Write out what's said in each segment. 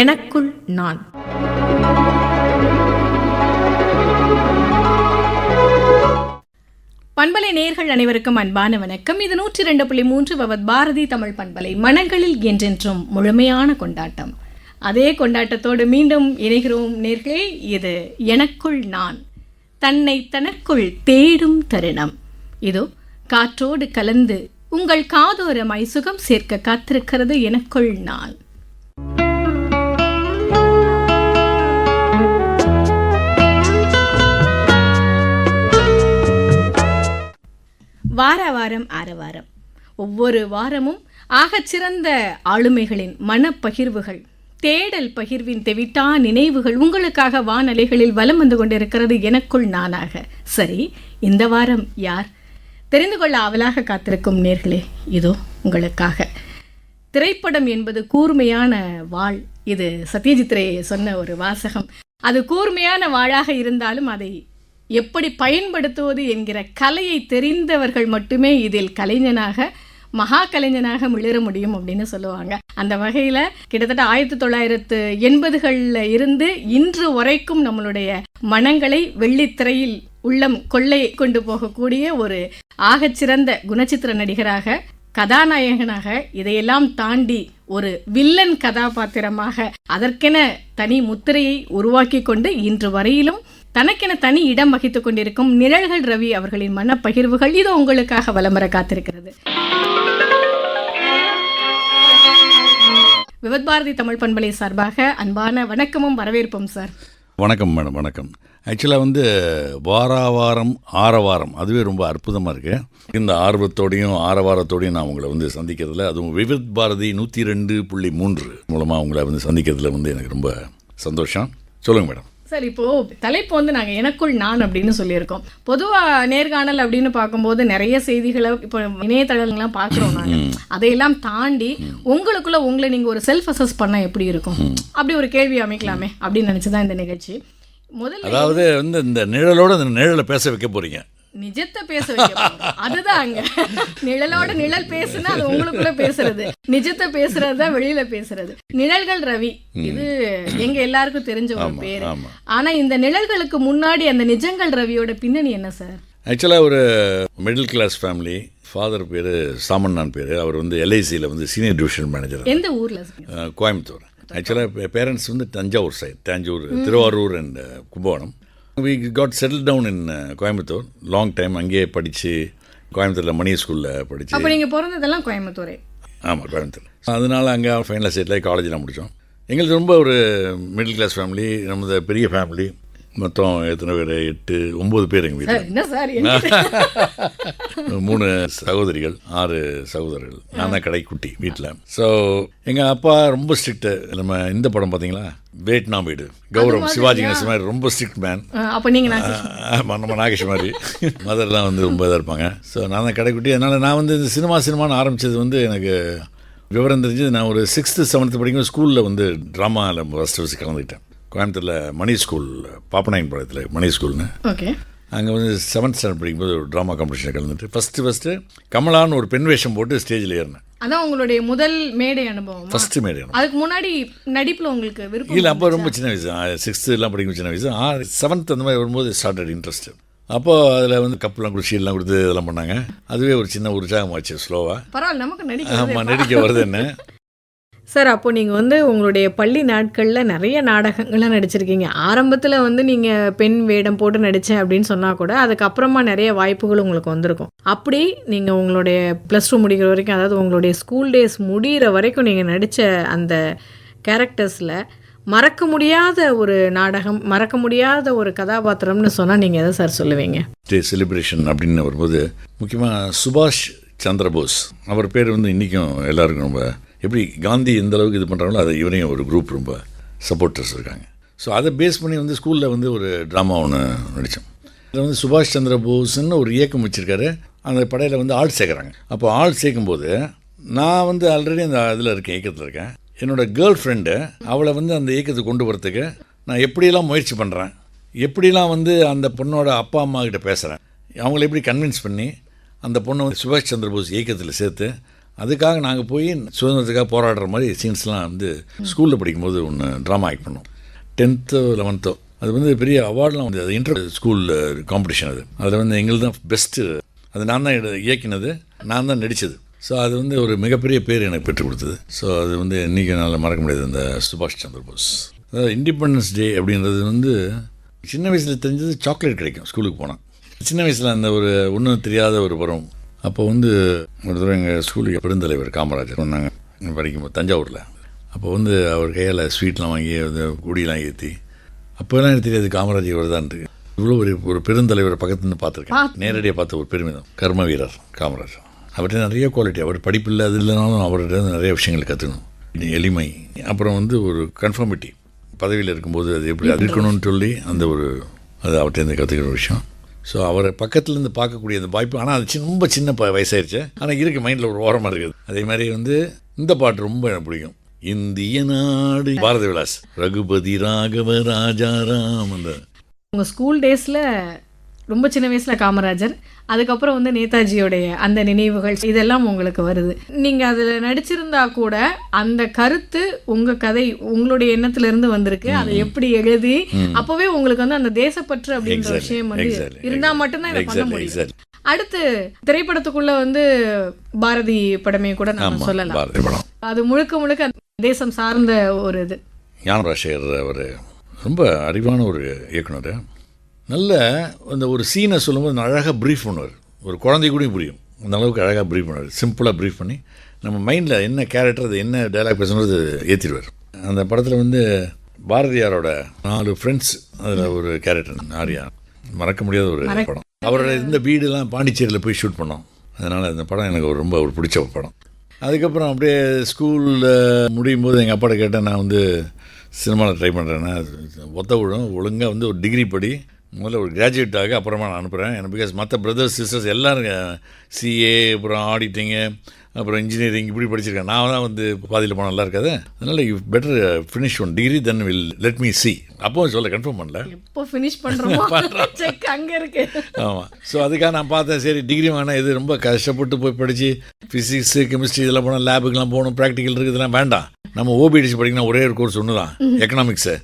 எனக்குள் நான். பண்பலை நேயர்கள் அனைவருக்கும் அன்பான வணக்கம். இது 102.3 பவத் பாரதி தமிழ் பண்பலை. மனங்களில் என்றென்றும் முழுமையான கொண்டாட்டம். அதே கொண்டாட்டத்தோடு மீண்டும் இணைகிறோம் நேயர்களே. இது எனக்குள் நான், தன்னை தனக்குள் தேடும் தருணம். இதோ காற்றோடு கலந்து உங்கள் காதோரமாய் சுகம் சேர்க்க காத்திருக்கிறது எனக்குள் நான். வார வாரம் ஆரவாரம், ஒவ்வொரு வாரமும் ஆகச்சிறந்த ஆளுமைகளின் மனப்பகிர்வுகள், தேடல் பகிர்வின் தெவிட்டா நினைவுகள் உங்களுக்காக வானலைகளில் வலம் வந்து கொண்டிருக்கிறது எனக்குள் நானாக. சரி, இந்த வாரம் யார் தெரிந்து கொள்ள ஆவலாக காத்திருக்கும் நேர்களே, இதோ உங்களுக்காக. திரைப்படம் என்பது கூர்மையான வாள். இது சத்யஜித் ரே சொன்ன ஒரு வாசகம். அது கூர்மையான வாளாக இருந்தாலும் அதை எப்படி பயன்படுத்துவது என்கிற கலையை தெரிந்தவர்கள் மட்டுமே இதில் கலைஞனாக, மகா கலைஞனாக மிளிர முடியும் அப்படின்னு சொல்லுவாங்க. அந்த வகையில் கிட்டத்தட்ட 1980களில் இருந்து இன்று வரைக்கும் நம்மளுடைய மனங்களை வெள்ளித்திரையில் உள்ளம் கொள்ளை கொண்டு போகக்கூடிய ஒரு ஆகச்சிறந்த குணச்சித்திர நடிகராக, கதாநாயகனாக, இதையெல்லாம் தாண்டி ஒரு வில்லன் கதாபாத்திரமாக அதற்கென தனி முத்திரையை உருவாக்கி கொண்டு இன்று வரையிலும் தனக்கென தனி இடம் வகித்துக் கொண்டிருக்கும் நிழல்கள் ரவி அவர்களின் மனப்பகிர்வுகள் இது உங்களுக்காக வலம் வர காத்திருக்கிறது. விவத் பாரதி தமிழ் பண்பலை சார்பாக அன்பான வணக்கமும் வரவேற்போம் சார். வணக்கம் மேடம். வணக்கம். ஆக்சுவலாக வாராவாரம் ஆரவாரம் அதுவே ரொம்ப அற்புதமாக இருக்குது. இந்த ஆர்வத்தோடையும் ஆரவாரத்தோடையும் நான் உங்களை சந்திக்கிறதுல, அதுவும் விவத் பாரதி 102.3 மூலமாக உங்களை சந்திக்கிறதுல எனக்கு ரொம்ப சந்தோஷம். சொல்லுங்கள் மேடம். சார், இப்போது தலைப்பு நாங்கள் எனக்குள் நான் அப்படின்னு சொல்லியிருக்கோம். பொதுவாக நேர்காணல் அப்படின்னு பார்க்கும்போது நிறைய செய்திகளை இப்போ இணையதளங்கள்லாம் பார்க்குறோம் நாங்கள். அதையெல்லாம் தாண்டி உங்களுக்குள்ள உங்களை நீங்கள் ஒரு செல்ஃப் அசஸ் பண்ணால் எப்படி இருக்கும், அப்படி ஒரு கேள்வி அமைக்கலாமே அப்படின்னு நினச்சி தான் இந்த நிகழ்ச்சி. முதல்ல அதாவது இந்த நிழலோட அந்த நிழலை பேச வைக்க போகிறீங்க. நிஜத்தை பேச வைக்க, அதுதான் அங்க. நிழலோட நிழல் பேசுனா அது உங்களுக்குள்ள பேசுறது, நிஜத்தை பேசுறது தான் வெளியில பேசுறது. நிழல்கள் ரவி, இது எங்க எல்லாருக்கும் தெரிஞ்ச ஒரு பேரு. ஆனா இந்த நிழல்களுக்கு முன்னாடி அந்த நிஜங்கள் ரவியோட பின்னணி என்ன சார்? ஆக்சுவலாக ஒரு மிடில் கிளாஸ் ஃபேமிலி. ஃபாதர் பேர் சாமண்ணான் பேர். அவர் LICயில் சீனியர் டிவிஷன் மேனேஜர். எந்த ஊர்ல? கோயம்புத்தூர். ஆக்சுவலாக parents Thanjavur side, Thanjur, Thiruvarur and Kumbakonam. We got settled down in Coimbatore. Long time அங்கேயே படித்து கோயம்புத்தூரில் மணி ஸ்கூலில் படித்து. அப்போ நீங்கள் பிறந்ததெல்லாம் கோயம்புத்தூரே? ஆமாம், கோயம்புத்தூர். அதனால் அங்கே ஃபைனலாக செட்டில் காலேஜெலாம் முடித்தோம். எங்களுக்கு ரொம்ப ஒரு மிடில் கிளாஸ் ஃபேமிலி. நமது பெரிய ஃபேமிலி. மொத்தம் எத்தனை பேர்? 8-9 பேர் எங்கள் வீட்டில். 3 சகோதரிகள், 6 சகோதரர்கள். நான் தான் கடைக்குட்டி வீட்டில். ஸோ எங்கள் அப்பா ரொம்ப ஸ்ட்ரிக்ட்டு. நம்ம இந்த படம் பார்த்தீங்களா, வியட்நாம் வீடு, கௌரவ், சிவாஜி கணேசன் மாதிரி ரொம்ப ஸ்ட்ரிக்ட் மேன். அப்போ நீங்கள் நம்ம நாகேஷ் மாதிரி. மதர்லாம் ரொம்ப இதாக இருப்பாங்க. ஸோ நான் தான் கடைக்குட்டி. அதனால் நான் இந்த சினிமான்னு ஆரம்பித்தது எனக்கு விவரம் தெரிஞ்சது. நான் ஒரு 6th 7th படிக்கும்போது ஸ்கூலில் ட்ராமாவில் ஃபஸ்ட்டு கலந்துக்கிட்டேன். கோயம்புத்தூரில் மணி ஸ்கூல், பாப்பநாயன் பாளையத்தில் மணி ஸ்கூல்னு. ஓகே. அங்கே 7th ஸ்டாண்டர்ட் படிக்கும்போது ஒரு ட்ராமா காம்படிஷனில் கலந்துட்டு ஃபஸ்ட்டு கமலான்னு ஒரு பெண் வேஷம் போட்டு ஸ்டேஜில் ஏறினேன். அதான் உங்களுடைய முதல் மேடை அனுபவம்? ஃபஸ்ட்டு மேடை. அதுக்கு முன்னாடி நடிப்பில் உங்களுக்கு விருப்பம் இல்லை? அப்போ ரொம்ப சின்ன வயசு, 6th படிக்கும் சின்ன வயசு. 7th அந்த மாதிரி வரும்போது ஸ்டார்டட் இன்ட்ரெஸ்ட். அப்போது அதில் கப்பெல்லாம் குடிச்சி எல்லாம் கொடுத்து இதெல்லாம் பண்ணாங்க. அதுவே ஒரு சின்ன உற்சாகமாச்சு. ஸ்லோவாக பரவாயில்ல, நமக்கு ஆமாம் நடிக்க வருது என்ன. சார், அப்போ நீங்கள் உங்களுடைய பள்ளி நாட்களில் நிறைய நாடகங்கள்லாம் நடிச்சிருக்கீங்க. ஆரம்பத்தில் நீங்கள் பெண் வேடம் போட்டு நடித்தேன் அப்படின்னு சொன்னால் கூட அதுக்கப்புறமா நிறைய வாய்ப்புகள் உங்களுக்கு வந்திருக்கும். அப்படி நீங்கள் உங்களுடைய +2 முடிகிற வரைக்கும், அதாவது உங்களுடைய ஸ்கூல் டேஸ் முடிகிற வரைக்கும் நீங்கள் நடித்த அந்த கேரக்டர்ஸில் மறக்க முடியாத ஒரு நாடகம், மறக்க முடியாத ஒரு கதாபாத்திரம்னு சொன்னால் நீங்கள் எதை சார் சொல்லுவீங்க? டே செலிப்ரேஷன் அப்படின்னு வரும்போது முக்கியமாக சுபாஷ் சந்திரபோஸ் அவர் பேர் இன்றைக்கும் எல்லாருக்கும் ரொம்ப, எப்படி காந்தி எந்த அளவுக்கு இது பண்ணுறாங்களோ அதை இவரையும் ஒரு குரூப் ரொம்ப சப்போர்ட்டர்ஸ் இருக்காங்க. ஸோ அதை பேஸ் பண்ணி ஸ்கூலில் ஒரு ட்ராமா ஒன்று நடித்தோம். அதில் சுபாஷ் சந்திர போஸ்ன்னு ஒரு இயக்கம் வச்சுருக்காரு. அந்த படையில் ஆள் சேர்க்குறாங்க. அப்போ ஆள் சேர்க்கும்போது நான் ஆல்ரெடி அந்த இதில் இருக்கேன், இயக்கத்தில் இருக்கேன். என்னோடய கேர்ள் ஃப்ரெண்டு அவளை அந்த இயக்கத்துக்கு கொண்டு வரத்துக்கு நான் எப்படியெல்லாம் முயற்சி பண்ணுறேன், எப்படிலாம் அந்த பொண்ணோட அப்பா அம்மா கிட்ட பேசுகிறேன், அவங்கள எப்படி கன்வின்ஸ் பண்ணி அந்த பொண்ணை சுபாஷ் சந்திர போஸ் இயக்கத்தில் சேர்த்து அதுக்காக நாங்கள் போய் சுதந்திரத்துக்காக போராடுற மாதிரி சீன்ஸ்லாம் வந்து ஸ்கூலில் படிக்கும்போது ஒன்று ட்ராமா ஆக்ட் பண்ணோம். 10th 11th அது வந்து பெரிய அவார்ட்லாம் வந்து அது இன்டர் ஸ்கூல் காம்படிஷன். அதில் வந்து எங்களுக்கு தான் பெஸ்ட்டு. அது நான் தான் இயக்கினது, நான் தான் நடித்தது. ஸோ அது வந்து ஒரு மிகப்பெரிய பேர் எனக்கு பெற்றுக் கொடுத்தது. ஸோ அது வந்து இன்றைக்கி என்னால் மறக்க முடியாது. அந்த சுபாஷ் சந்திர போஸ் அதாவது இண்டிபெண்டன்ஸ் டே அப்படின்றது வந்து சின்ன வயசில் தெரிஞ்சது சாக்லேட் கிடைக்கும் ஸ்கூலுக்கு போனால். சின்ன வயசில் அந்த ஒரு ஒன்றும் தெரியாத ஒரு பருவம். அப்போ வந்து ஒரு தடவை எங்கள் ஸ்கூலுக்கு பெருந்தலைவர் காமராஜர் வந்தாங்க படிக்கும்போது தஞ்சாவூரில். அப்போ வந்து அவர் கையால் ஸ்வீட்லாம் வாங்கி அந்த குடியெலாம் ஏற்றி அப்போலாம் எனக்கு தெரியாது காமராஜர் வருதான்ட்டு. இவ்வளோ ஒரு பெருந்தலைவரை பக்கத்துலேருந்து பார்த்துருக்கேன், நேரடியாக பார்த்த ஒரு பெருமிதம். கர்ம வீரர் காமராஜர். அவர்கிட்ட நிறைய குவாலிட்டி, அவர் படிப்பு இல்லை அது இல்லைனாலும் அவர்கிட்ட நிறைய விஷயங்கள் கற்றுக்கணும். எளிமை, அப்புறம் வந்து ஒரு கன்ஃபார்மிட்டி. பதவியில் இருக்கும்போது அது எப்படி அது இருக்கணும்னு சொல்லி அந்த ஒரு அது அவர்கிட்ட கற்றுக்கிற ஒரு விஷயம். ஸோ அவரை பக்கத்துலேருந்து பார்க்கக்கூடிய அந்த வாய்ப்பு. ஆனால் அது ரொம்ப சின்ன வயசாயிருச்சு, ஆனால் இருக்குது மைண்டில் ஒரு ஓரமாக இருக்குது. அதே மாதிரி வந்து இந்த பாட்டு ரொம்ப எனக்கு பிடிக்கும். இந்திய நாடு பாரதி விலாஸ் ரகுபதி ராகவ ராஜாராம். அந்த உங்கள் ஸ்கூல் டேஸில் ரொம்ப சின்ன வயசில் காமராஜர், அதுக்கப்புறம் வந்து நேதாஜியோடைய அந்த நினைவுகள் இதெல்லாம் உங்களுக்கு வருது. நீங்கள் அதில் நடிச்சிருந்தா கூட அந்த கருத்து உங்கள் கதை உங்களுடைய எண்ணத்திலிருந்து வந்திருக்கு. அதை எப்படி எழுதி அப்போவே உங்களுக்கு வந்து அந்த தேசப்பற்று அப்படின்ற விஷயம் வந்து இருந்தால் மட்டும்தான் இதை பண்ண முடியும். அடுத்து திரைப்படத்துக்குள்ள வந்து பாரதி படமே கூட நம்ம சொல்லலாம். பாரதி படம் அது முழுக்க முழுக்க தேசம் சார்ந்த ஒரு இது. ஞானராஜசேகர் அவர் ரொம்ப அறிவான ஒரு இயக்குனர். நல்ல அந்த ஒரு சீனை சொல்லும்போது அழகாக ப்ரீஃப் பண்ணுவார். ஒரு குழந்தை கூட புரியும் அந்த அளவுக்கு அழகாக ப்ரீஃப் பண்ணுவார். சிம்பிளாக ப்ரீஃப் பண்ணி நம்ம மைண்டில் என்ன கேரக்டர் அது என்ன டைலாக் பேசணுன்றது ஏற்றிடுவார். அந்த படத்தில் வந்து பாரதியாரோட 4 ஃப்ரெண்ட்ஸ் அதில் ஒரு கேரக்டர் ஆரியா, மறக்க முடியாத ஒரு படம். அவரோட இந்த வீடுலாம் பாண்டிச்சேரியில் போய் ஷூட் பண்ணோம். அதனால் அந்த படம் எனக்கு ரொம்ப ஒரு பிடிச்ச படம். அதுக்கப்புறம் அப்படியே ஸ்கூலில் முடியும் போது எங்கள் அப்பாட்ட கேட்டேன், நான் வந்து சினிமாவில் ட்ரை பண்ணுறேன்னா ஒத்த விழும் ஒழுங்காக வந்து ஒரு டிகிரி படி, முதல்ல ஒரு கிராஜுவேட் ஆக அப்புறமா நான் அனுப்புகிறேன். எனக்கு பிகாஸ் மற்ற பிரதர்ஸ் சிஸ்டர்ஸ் எல்லோரும் சிஏ அப்புறம் ஆடிட்டிங்கு அப்புறம் இன்ஜினியரிங் இப்படி படிச்சிருக்கேன். நான் தான் வந்து பாதியில் போனால் நல்லா இருக்காது. அதனால் you better finish one degree then will let me see. அப்போ சொல்ல கன்ஃபார்ம் பண்ணல, எப்போ ஃபினிஷ் பண்ணுறோம் செக் அங்கே இருக்கு. ஆமாம். ஸோ அதுக்காக நான் பார்த்தேன், சரி டிகிரி வாங்கினா இது ரொம்ப கஷ்டப்பட்டு போய் படித்து ஃபிசிக்ஸு கெமிஸ்ட்ரி இதெல்லாம் போனால் லேபுக்கெலாம் போகணும், ப்ராக்டிக்கல் இருக்குது, இதெல்லாம் வேண்டாம். நம்ம ஓபிடிசி படிக்கணும், ஒரே ஒரு கோர்ஸ் ஒன்று தான் எக்கனாமிக்ஸு.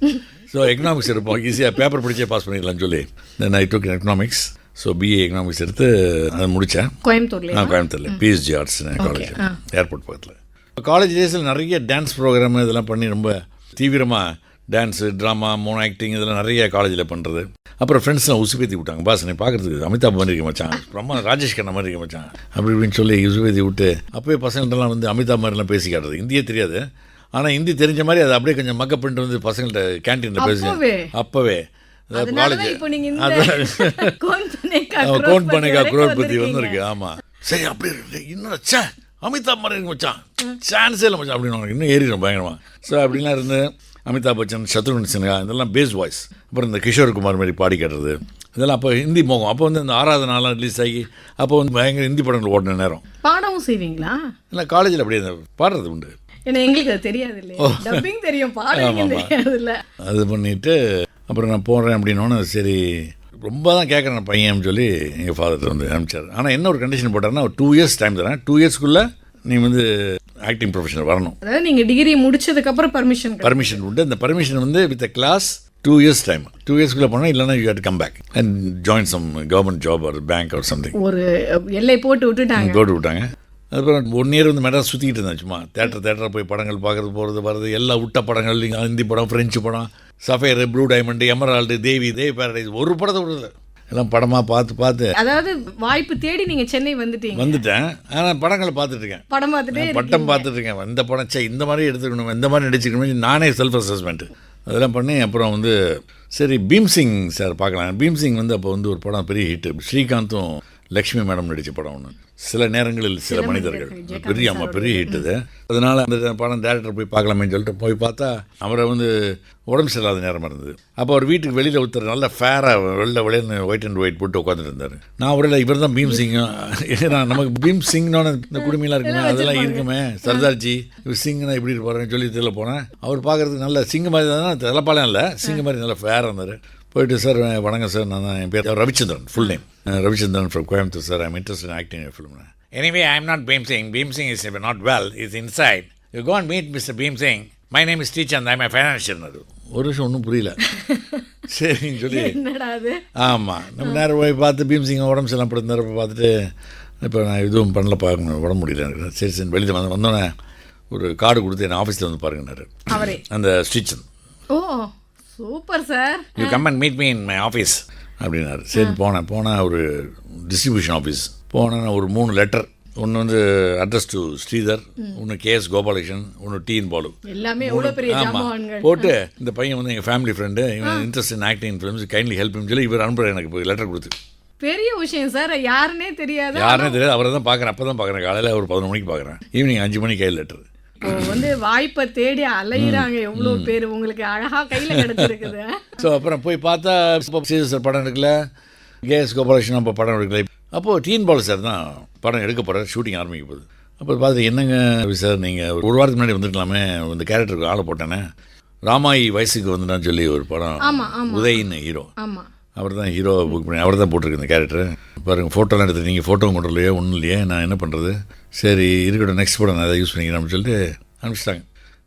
ஸோ எக்கனாமிக்ஸ் இருப்போம், ஈஸியாக பேப்பர் படித்தே பாஸ் பண்ணிடலாம்னு சொல்லி தென் ஐ டுக் எக்கனாமிக்ஸ். ஸோ பிஏ எக்கனாமிக்ஸ் எடுத்து அதை முடித்தேன் கோயம்புத்தூரில் பிஎஸ்ஜி ஆர்ட்ஸ் காலேஜ் ஏர்போர்ட் பக்கத்தில். காலேஜ் டேஸில் நிறைய டான்ஸ் ப்ரோக்ராமு இதெல்லாம் பண்ணி ரொம்ப தீவிரமாக டான்ஸு ட்ராமா மோனோ ஆக்டிங் இதெல்லாம் நிறைய காலேஜில் பண்ணுறது. அப்புறம் ஃப்ரெண்ட்ஸ்லாம் உசுப்பேற்றி விட்டாங்க, பாஸ் நீ பார்க்குறதுக்கு அமிதாப் மாதிரி இருக்க மச்சான், ரொம்ப ராஜேஷ் கண்ணா மாதிரி இருக்க மச்சான் அப்படி இப்படின்னு சொல்லி உசுப்பேற்றி விட்டு அப்போயே பசங்கள்ட்டெல்லாம் வந்து அமிதாப் மாதிரிலாம் பேசி காட்டுறது. இந்தியே தெரியாது, ஆனால் ஹிந்தி தெரிஞ்ச மாதிரி அதை அப்படியே கொஞ்சம் மக்கப் பண்ணிட்டு வந்து பசங்கள்ட்ட கேன்டீனில் பேசி அப்போவே காலேஜ் கவுண்ட் பண்ணேக்கா குரோர்பதி வந்துருக்கு. ஆமாம் சரி அப்படி இன்னும் சே அமிதாப் மாதிரி இருக்கு மச்சான், சான்ஸே இல்லை மச்சான் அப்படின்னு இன்னும் ஏறிடும் பயங்கரமாக. ஸோ அப்படிலாம் இருந்து அமிதாப் பச்சன், சத்ருகன் சின்ஹா இதெல்லாம் பேஸ் வாய்ஸ். அப்புறம் இந்த கிஷோர் குமார் மாதிரி பாடி காட்டுறது இதெல்லாம் அப்போ ஹிந்தி மோகம். அப்போ வந்து இந்த 6வது நாளாக ரிலீஸ் ஆகி அப்போ வந்து பயங்கர ஹிந்தி படங்கள் ஓடின நேரம். பாடவும் செய்வீங்களா? இல்லை காலேஜில் அப்படியே பாடுறது உண்டு. ஏன்னா எங்களுக்கு அது தெரியாது இல்லையா, டப்பிங் தெரியும், பாடுறது தெரியாது இல்லை. அது பண்ணிவிட்டு அப்புறம் நான் போடுறேன் அப்படின்னோன்னு சரி ரொம்ப தான் கேட்குறேன் பையன் சொல்லி எங்கள் ஃபாதர் வந்து அனுப்பிச்சார். ஆனால் என்ன ஒரு கண்டிஷன் போட்டார்னா ஒரு 2 years டைம் தரேன், 2 yearsக்குள்ளே நீ வந்து ஆக்டிங் ப்ரொஃபஷனல் வரணும். அதாவது நீங்கள் டிகிரி முடிச்சதுக்கப்புறம் பர்மிஷன் உண்டு. அந்த பர்மிஷன் வந்து with a class 2 years time, 2 yearsக்குள்ளே போனால் இல்லைனா you had come back and join some government job ஒரு பேங்க் ஒரு சம்திங். ஒரு எல்லை போட்டு விட்டாங்க. அதுக்கப்புறம் 1 year வந்து மெட்ராஸ் சுற்றிக்கிட்டு இருந்தேன். சும்மா தேட்டராக போய் படங்கள் பார்க்குறது போகிறது வர்றது எல்லாம் விட்ட படங்கள், ஹிந்தி படம், ஃப்ரெஞ்சு படம், சஃபேர், ப்ளூ டைமண்டு, எமரால்டு, தேவி பேரடைஸ், ஒரு படத்தை விடுறது எல்லாம் படமாக பார்த்து அதாவது வாய்ப்பு தேடி நீங்கள் சென்னை வந்துட்டேன். ஆனால் படங்களை பார்த்துட்ருக்கேன், படம் பார்த்துட்ருக்கேன். இந்த படம் இந்த மாதிரி எடுத்துக்கணும், இந்த மாதிரி நடிச்சுக்கணும், நானே செல்ஃப் அசஸ்மெண்ட்டு அதெல்லாம் பண்ணி அப்புறம் வந்து சரி பீம்சிங் சார் பார்க்கலாம். பீம்சிங் வந்து அப்போ வந்து ஒரு படம் பெரிய ஹிட்டு, ஸ்ரீகாந்தும் லக்ஷ்மி மேடம் நடித்த படம் ஒன்று, சில நேரங்களில் சில மனிதர்கள், பெரிய ஹிட்டு அது. அதனால் அந்த படம் டேரக்டர் போய் பார்க்கலாமேன்னு சொல்லிட்டு போய் பார்த்தா அவரை வந்து உடம்பு சரியில்லாத நேரமாக இருந்தது. அப்போ அவர் வீட்டுக்கு வெளியில் ஒருத்தர் நல்ல ஃபேராக வெளியில் ஒயிட் அண்ட் ஒயிட் போட்டு உட்காந்துட்டு இருந்தார். நான் அவரில் இவர் தான் பீம்சிங், ஏன்னா நமக்கு பீம்சிங்னு இந்த குடுமையெல்லாம் இருக்குமே அதெல்லாம் இருக்குமே, சர்தார்ஜி இவர் சிங்னா இப்படி இருப்பாருன்னு சொல்லி இதில் போனேன். அவர் பார்க்குறதுக்கு நல்ல சிங்கு மாதிரி தான், தலைப்பாளையம் இல்லை சிங்கு மாதிரி நல்லா ஃபேராக இருந்தார். போயிட்டு சார் வணக்கம் சார், நான் தான் என் பேர் Ravichandran, full name Ravichandran from Coimbatore sir, I'm interest in acting ஃபிலிம்னு. Anyway, I am not Bhim Singh. Bhim Singh is not well. He's inside. You go and meet Mr. Bhim Singh. My name is Teechand. I am a financial. ஒரு விஷயம் ஒன்றும் புரியல. சரின்னு சொல்லி என்னடா அது? ஆமாம், நம்ம நேரம் போய் பார்த்து பீம் சிங் உடம்பு சரியில்லாம் அப்படி நேரம் போய் பார்த்துட்டு இப்போ நான் எதுவும் பண்ணல, பார்க்கணும், உடம்பு முடியல எனக்கு. சரி சரி வெளியில் வந்தோடனே ஒரு கார்டு கொடுத்து என் ஆஃபீஸில் வந்து பாருங்கன்னாரு அவரே, அந்த Srichand. Oh super sir. You come and meet me in my office அப்படின்னாரு. சரி போனேன் ஒரு டிஸ்ட்ரிபியூஷன் ஆஃபீஸ் போனேன். ஒரு 3 லெட்டர், ஒன்று வந்து அட்ரஸ் டு ஸ்ரீதர், ஒன்று கேஎஸ் கோபாலகிருஷ்ணன், ஒன்று டிஎன் பாலு. எல்லாமே எவ்வளோ பெரிய ஜாமான்கள் போட்டு இந்த பையன் வந்து எங்கள் ஃபேமிலி ஃப்ரெண்டு, இவன் interest in acting in films, kindly help சொல்லி இவர் அனுப்புகிறேன். எனக்கு லெட்டர் கொடுத்து பெரிய விஷயம் சார். யாருன்னே தெரியாது. அவரை தான் பார்க்குறேன். அப்போ தான் பார்க்குறேன். காலையில் ஒரு 11 மணிக்கு பார்க்குறேன். ஈவினிங் 5 மணிக்கு கையில் லெட்டர். வந்து வாய்ப்பை தேடி அலையிறாங்க எவ்வளோ பேர். உங்களுக்கு அழகாக கையில் கிடச்சிருக்குது. ஸோ அப்புறம் போய் பார்த்தா சார் படம் எடுக்கல, கேஎஸ் கோபாலகிருஷ்ணன் அப்போ படம் எடுக்கல. அப்போது டிஎன் பாலு சார் தான் படம் எடுக்க போகிறார், ஷூட்டிங் ஆரம்பிக்க போகுது. அப்போ பார்த்து என்னங்க சார் நீங்கள் ஒரு வாரத்துக்கு முன்னாடி வந்துருக்கலாமே, இந்த கேரக்டருக்கு ஆளை போட்டேனே, ராமாயி வயசுக்கு வந்துட்டான்னு சொல்லி ஒரு படம், உதயின்னு ஹீரோ, அவர் தான் ஹீரோ புக் பண்ணி அவர் தான் போட்டிருக்கு இந்த கேரக்டர். பாருங்கள் ஃபோட்டோலாம் எடுத்துட்டு நீங்கள் ஃபோட்டோவும் கொண்டு இல்லையே, ஒன்றும் இல்லையே, நான் என்ன பண்ணுறது, சரி இருக்கட்டும் நெக்ஸ்ட் படம் நான் அதை யூஸ் பண்ணிக்கிறேன் அப்படின்னு சொல்லிட்டு அனுப்பிச்சிட்டாங்க.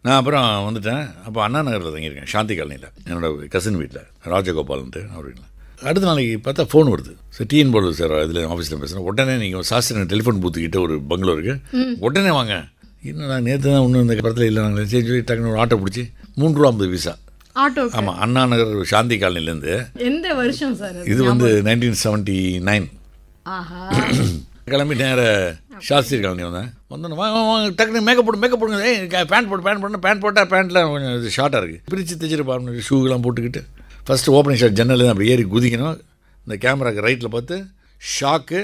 நான் அப்புறம் வந்துட்டேன். அப்போ அண்ணா நகரில் தங்கியிருக்கேன், சாந்தி காலனியில், என்னோடய கசின் வீட்டில், ராஜகோபால்ன்ட்டு அவருக்கு. அடுத்த நாளைக்கு பார்த்தா ஃபோன் வருது. சார் டிஎன் பாலு சார் இதில் ஆஃபீஸில் பேசுகிறேன். உடனே நீங்கள் சாஸ்திரி டெலிஃபோன் பூத்துக்கிட்ட ஒரு பங்களோ இருக்குது, உடனே வாங்க. இன்னும் நான் நேற்று தான் ஒன்றும் இந்த படத்தில் இல்லை, நாங்கள் சரி சொல்லி டக்குனு ஒரு ஆட்டோ பிடிச்சி 3 ரூபா 50 பைசா ஆட்டோ. ஆமாம், அண்ணா நகர் சாந்தி காலனிலேருந்து. எந்த வருஷம் சார் இது வந்து 1979. கிளம்பி நேர சாஸ்திரி காலனி வந்தோன்னே வாங்க டக்குனு மேக்கப் போடுங்க, பேண்ட் போட்டால் பேண்ட்டில் கொஞ்சம் இது ஷார்ட்டாக இருக்குது, பிரித்து தைச்சிட்டு பாருங்க, ஷூக்கெலாம் போட்டுக்கிட்டு ஃபஸ்ட்டு ஓப்பனிங் ஷாட் ஜன்னல் அப்படி ஏறி குதிக்கணும். இந்த கேமராக்கு ரைட்டில் பார்த்து ஷாக்கு